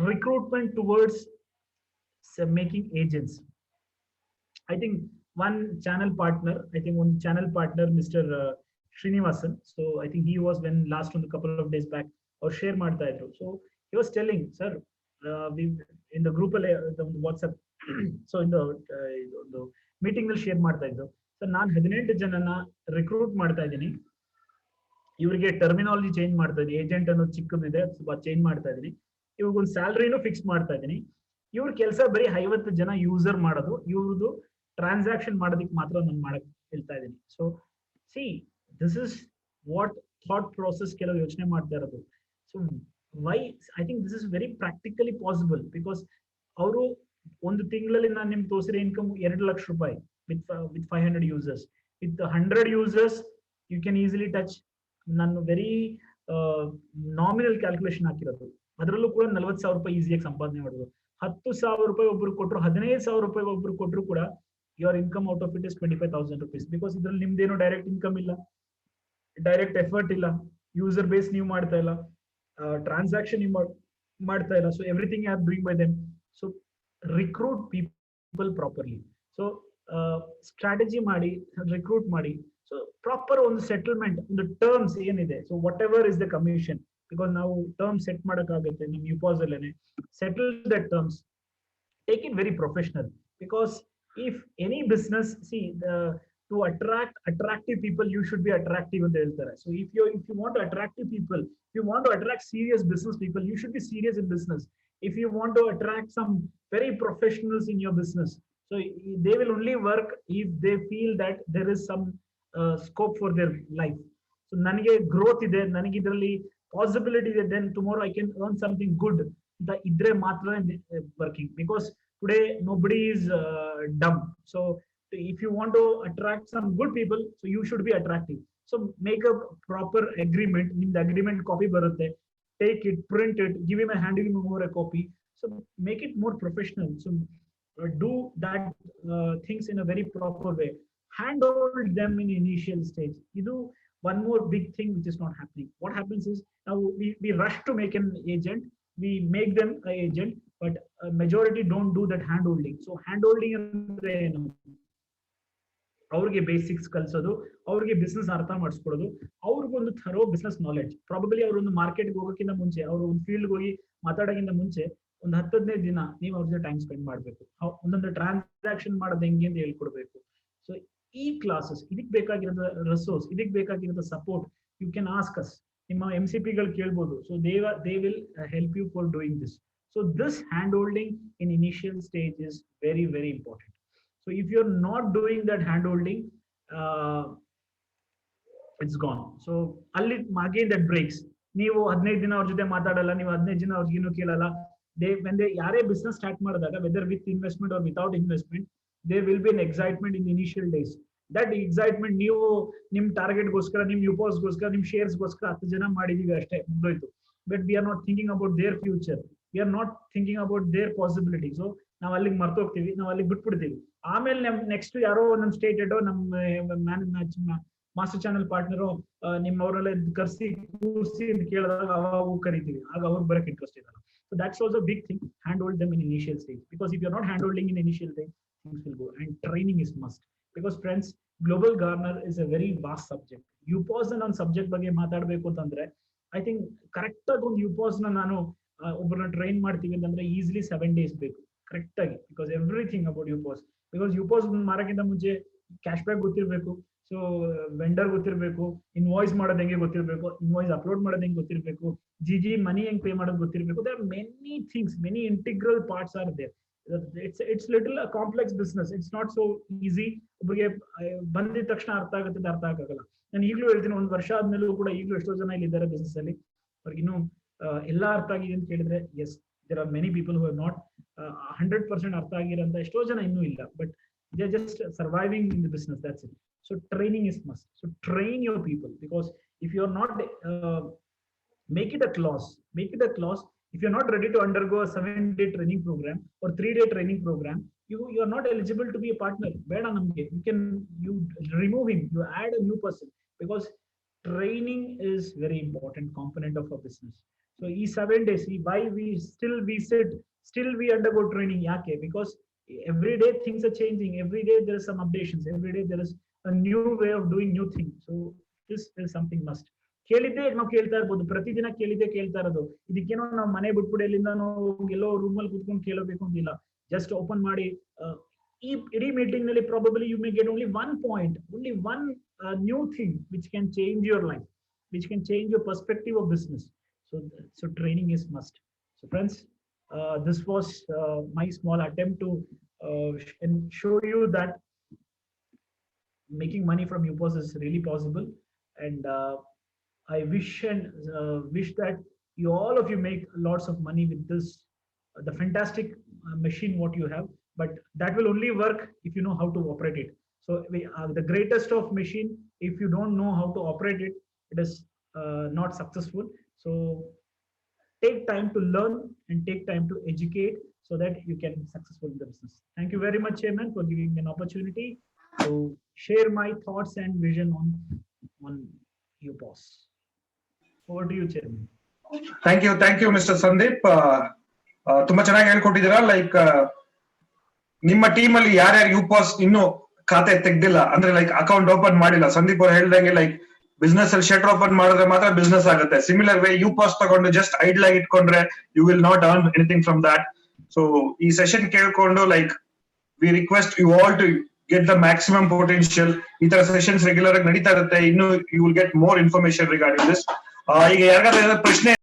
recruitment towards making agents. I think one channel partner, Mr. Srinivasan. So I think he was when last on a couple of days back or share ಮಾಡ್ತಾ ಇದ್ರು. So he was telling, sir, we in the group the WhatsApp, so in the meeting ನಲ್ಲಿ share ಮಾಡ್ತಾ ಇದ್ರು. Sir ನಾನು 18 ಜನನ recruit ಮಾಡ್ತಾ ಇದ್ದೀನಿ, ಇವರಿಗೆ ಟರ್ಮಿನಾಲಜಿ ಚೇಂಜ್ ಮಾಡ್ತಾ ಇದ್ದೀನಿ, ಏಜೆಂಟ್ ಅನ್ನೋದು ಚಿಕ್ಕದಿದೆ ಸ್ವಲ್ಪ ಚೇಂಜ್ ಮಾಡ್ತಾ ಇದ್ದೀನಿ, ಇವಾಗ ಒಂದು ಸ್ಯಾಲರಿನೂ ಫಿಕ್ಸ್ ಮಾಡ್ತಾ ಇದ್ದೀನಿ. ಇವ್ರ ಕೆಲಸ ಬರೀ 50 ಜನ ಯೂಸರ್ ಮಾಡೋದು, ಇವ್ರದ್ದು ಟ್ರಾನ್ಸಾಕ್ಷನ್ ಮಾಡೋದಕ್ಕೆ ಮಾತ್ರ ನಾನು ಮಾಡಕ್ ಹೇಳ್ತಾ ಇದ್ದೀನಿ. So see this is what thought process ಕೆಲವು ಯೋಚನೆ ಮಾಡ್ತಾ ಇರೋದು. So why I think this is very practically possible, because ಅವರು ಒಂದು ತಿಂಗಳಲ್ಲಿ ನಾನು ನಿಮ್ಗೆ ತೋರಿಸಿರೋ ಇನ್ಕಮ್ 2 ಲಕ್ಷ ರೂಪಾಯಿ with 500 users. With 100 users you can easily touch. ನಾನು ವೆರಿ ನಾಮಿನಲ್ ಕ್ಯಾಲ್ಕುಲೇಷನ್ ಹಾಕಿರೋದು, ಅದರಲ್ಲೂ ಕೂಡ 40,000 ರೂಪಾಯಿ ಈಸಿಯಾಗಿ ಸಂಪಾದನೆ ಮಾಡೋದು. 10,000 ರೂಪಾಯಿ ಒಬ್ರು ಕೊಟ್ಟರು, 15,000 ರೂಪಾಯಿ ಒಬ್ರು ಕೊಟ್ಟರು ಕೂಡ your income out of it is 25,000 rupees, because ಇದ್ರಲ್ಲಿ ನಿಮ್ದೇನೋ ಡೈರೆಕ್ಟ್ ಇನ್ಕಮ್ ಇಲ್ಲ, ಡೈರೆಕ್ಟ್ ಎಫರ್ಟ್ ಇಲ್ಲ, ಯೂಸರ್ ಬೇಸ್ ನೀವು ಮಾಡ್ತಾ ಇಲ್ಲ, ಟ್ರಾನ್ಸಾಕ್ಷನ್ ನೀವು ಮಾಡ್ತಾ ಇಲ್ಲ. So everything you are doing by them. So recruit people properly. So strategy ಮಾಡಿ, ರಿಕ್ರೂಟ್ ಮಾಡಿ. ಸೊ ಪ್ರಾಪರ್ ಒಂದು ಸೆಟಲ್ಮೆಂಟ್, ಒಂದು ಟರ್ಮ್ಸ್ ಏನಿದೆ, so whatever is the commission, because ನಾವು ಟರ್ಮ್ ಸೆಟ್ ಮಾಡಕ್ಕಾಗುತ್ತೆ ನಮ್ಮ ಯುಪಾಸ್ ಅಲ್ಲೇನೆ. Settle the terms, take it very professional, because if any business, see to attract attractive people, you should be attractive ಅಂತ ಹೇಳ್ತಾರೆ. So if you want to attractive people, if you want to attract serious business people, you should be serious in business. If you want to attract some very professionals in your business, so they will only work if they feel that there is some scope for their life. So ನನಗೆ growth ಇದೆ, ನನಗೆ ಇದರಲ್ಲಿ possibility ಇದೆ, then tomorrow I can earn something good. ಇದ್ರೆ ಮಾತ್ರ working, because today nobody is dumb. So if you want to attract some good people, so you should be attractive. So make a proper agreement. Nimda agreement copy barutte, take it, print it, give him a hand, give him more a copy. So make it more professional. So do that things in a very proper way. Handhold them in initial stage. Idu one more big thing which is not happening. What happens is now we rush to make an agent, we make them an agent, but majority don't do that hand holding. So hand holding ಅಂದ್ರೆ ಏನು, ಅವ್ರಿಗೆ basics ಕಲಿಸೋದು, ಅವ್ರಿಗೆ business ಅರ್ಥ ಮಾಡಿಸ್ಕೊಡೋದು, ಅವ್ರಿಗೊಂದು thorough business knowledge. Probably ಅವ್ರೊಂದು ಮಾರ್ಕೆಟ್ಗೆ ಹೋಗೋಕ್ಕಿಂತ ಮುಂಚೆ, ಅವ್ರ ಒಂದು ಫೀಲ್ಡ್ ಹೋಗಿ ಮಾತಾಡೋಕ್ಕಿಂತ ಮುಂಚೆ ಒಂದು 10-15 ದಿನ ನೀವು ಅವ್ರ ಜೊತೆ ಟೈಮ್ ಸ್ಪೆಂಡ್ ಮಾಡಬೇಕು. ಒಂದೊಂದು ಟ್ರಾನ್ಸಾಕ್ಷನ್ ಮಾಡೋದು ಹೆಂಗೆ ಅಂತ ಹೇಳ್ಕೊಡ್ಬೇಕು. ಸೊ ಈ ಕ್ಲಾಸಸ್, ಇದಕ್ಕೆ ಬೇಕಾಗಿರೋ ರಿಸೋರ್ಸ್, ಇದಕ್ಕೆ ಬೇಕಾಗಿರೋ support, you can ask us. ನಿಮ್ಮ MCP ಗಳು ಕೇಳ್ಬೋದು. So they will help you for doing this. So this hand holding in initial stage is very, very important. So if you're not doing that hand holding, it's gone. So ಅಲ್ಲಿ again that breaks. ನೀವು 15 ದಿನ ಅವ್ರ ಜೊತೆ ಮಾತಾಡಲ್ಲ, ನೀವು 15 ದಿನ ಅವ್ರಿಗೆ ಏನು ಕೇಳಲ್ಲ. when they ಯಾರೇ ಬಿಸ್ನೆಸ್ ಸ್ಟಾರ್ಟ್ ಮಾಡಿದಾಗ, whether with investment or without investment, there will be an excitement in the initial days. That excitement, ನೀವು ನಿಮ್ ಟಾರ್ಗೆಟ್ ಗೋಸ್ಕರ, ನಿಮ್ ಯುಪಾಸ್ ಗೋಸ್ಕರ, ನಿಮ್ ಶೇರ್ಸ್ ಗೋಸ್ಕರ 10 ಜನ ಮಾಡಿದೀವಿ ಅಷ್ಟೇ, ಮುಗ್ದೋಯ್ತು. but we are not thinking about their future. We are not thinking about their possibility. So ನಾವು ಅಲ್ಲಿಗೆ ಮರ್ತೋಗ್ತೀವಿ, ನಾವು ಅಲ್ಲಿಗೆ ಬಿಟ್ಬಿಡ್ತೀವಿ. ಆಮೇಲೆ ನೆಕ್ಸ್ಟ್ ಯಾರೋ ಒಂದೊಂದು ಸ್ಟೇಟ್ ಹೆಡ್ ನಮ್ಮ ಮಾಸ್ಟರ್ ಚಾನಲ್ ಪಾರ್ಟ್ನರು ನಿಮ್ಮವರೆಲ್ಲ ಕರ್ಸಿ ಕೂರಿಸಿ ಅಂತ ಕೇಳಿದಾಗ ಅವಾಗ ಕರಿತೀವಿ, ಆಗ ಅವ್ರು ಬರಕ್ಕೆ ಇಂಟ್ರೆಸ್ಟ್ ಇರಲ್ಲ. So that's also a big thing. Handhold them in initial stage, because if you're not handholding in initial stage, things will go. And training is must, because friends, global gardener is a very vast subject. UPOS on subject ಬಗ್ಗೆ ಮಾತಾಡಬೇಕು ಅಂತಂದ್ರೆ I think correct ಆಗಿ ಒಂದು UPOS ನಾನು ಒಬ್ಬರನ್ನ train ಮಾಡ್ತೀವಿ ಅಂತಂದ್ರೆ easily 7 days ಬೇಕು ಕರೆಕ್ಟ್ ಆಗಿ, because everything about UPOS. Because UPOS ಮಾರಕ್ಕಿಂತ ಮುಂಚೆ ಕ್ಯಾಶ್ ಬ್ಯಾಕ್ ಗೊತ್ತಿರಬೇಕು, ಸೊ ವೆಂಡರ್ ಗೊತ್ತಿರಬೇಕು, ಇನ್ವಾಯ್ಸ್ ಮಾಡೋದು ಹೆಂಗೆ ಗೊತ್ತಿರಬೇಕು, ಇನ್ವಾಯ್ಸ್ ಅಪ್ಲೋಡ್ ಮಾಡೋದು ಹೆಂಗೆ ಗೊತ್ತಿರಬೇಕು, GG ಮನಿ ಹೆಂಗ್ ಪೇ ಮಾಡೋದು ಗೊತ್ತಿರಬೇಕು. There are many things, many integral parts are there. It's little a complex business. It's not so easy. ಒಬ್ಬರಿಗೆ ಬಂದಿದ ತಕ್ಷಣ ಅರ್ಥ ಆಗುತ್ತೆ, ಅರ್ಥ ಆಗಲ್ಲ. ನಾನು ಈಗಲೂ ಹೇಳ್ತೀನಿ, ಒಂದು ವರ್ಷ ಆದ್ಮೇಲೂ ಕೂಡ ಈಗಲೂ ಎಷ್ಟೋ ಜನ ಇಲ್ಲಿ ಇದ್ದಾರೆ ಬಿಸ್ನೆಸ್ ಅಲ್ಲಿ, ಅವ್ರಿಗೆ ಇನ್ನೂ ಎಲ್ಲ ಅರ್ಥ ಆಗಿದೆ ಅಂತ ಕೇಳಿದ್ರೆ yes, there are many people who have not 100% ಅರ್ಥ ಆಗಿರೋಂಥ ಎಷ್ಟೋ ಜನ ಇನ್ನೂ ಇಲ್ಲ, but they are just surviving in the business, that's it. So training is must. So train your people, because if you are not make it a clause. If you're not ready to undergo a 7-day training program or 3-day training program, you are not eligible to be a partner. Beda namge, you remove him, you add a new person, because training is very important component of a business. So these 7 days, why we still we undergo training. Yake? Because every day things are changing. Every day there is some updations. Every day there is a new way of doing new things. So this is something must. ಕೇಳಿದ್ದೆ ನಾವು ಕೇಳ್ತಾ ಇರ್ಬೋದು, ಪ್ರತಿದಿನ ಕೇಳ್ತಾ ಇರೋದು. ಇದಕ್ಕೇನೋ ನಾವು ಮನೆ ಬಿಟ್ಬಿಟ್ಟು ಎಲ್ಲಿಂದ ನಾವು ಎಲ್ಲೋ ರೂಮಲ್ಲಿ ಕೂತ್ಕೊಂಡು ಕೇಳಬೇಕು ಅಂತಿಲ್ಲ. ಜಸ್ಟ್ ಓಪನ್ ಮಾಡಿ ಈ ಇಡೀ ಮೀಟಿಂಗ್ ನಲ್ಲಿ probably you may get only one point, only one new thing which can change your life, which can change your perspective of business. So training is must. So friends, this was my small attempt to show you that making money from UPOS is really possible, and I wish that all of you make lots of money with this, the fantastic machine what you have, but that will only work if you know how to operate it. So the greatest of machine, if you don't know how to operate it, it is not successful. So take time to learn and take time to educate so that you can be successful in the business. Thank you very much, Chairman, for giving me an opportunity to share my thoughts and vision on UPOS. Over to you, Chairman. Thank you, Mr. Sandeep. ತುಂಬಾ ಚೆನ್ನಾಗಿ ಹೇಳ್ಕೊಟ್ಟಿದ್ದೀರಾ. Like ನಿಮ್ಮ team ಅಲ್ಲಿ ಯಾರ್ಯಾರು UPOS ಇನ್ನೂ ಖಾತೆ ತೆಗ್ದಿಲ್ಲ, ಅಂದ್ರೆ like account open ಮಾಡಿಲ್ಲ, ಸಂದೀಪ್ ಅವ್ರು ಹೇಳ್ದಂಗೆ ಲೈಕ್ ಬಿಸ್ನೆಸ್ ಅಲ್ಲಿ ಶಟರ್ ಓಪನ್ ಮಾಡಿದ್ರೆ ಮಾತ್ರ ಬಿಸ್ನೆಸ್ ಆಗುತ್ತೆ. ಸಿಮಿಲರ್ ವೇ UPOS ತಗೊಂಡು ಜಸ್ಟ್ ಐಡ್ಲ್ ಆಗಿ ಇಟ್ಕೊಂಡ್ರೆ you will not earn anything from that. So ಈ ಸೆಷನ್ ಕೇಳ್ಕೊಂಡು like we request you all to get the maximum potential. ಈ ತರ ಸೆಷನ್ಸ್ ರೆಗ್ಯುಲರ್ ಆಗಿ ನಡೀತಾ ಇರುತ್ತೆ. ಇನ್ನು you will get more information regarding this. ಈಗ ಯಾರಿಗಾದ್ರೂ ಪ್ರಶ್ನೆ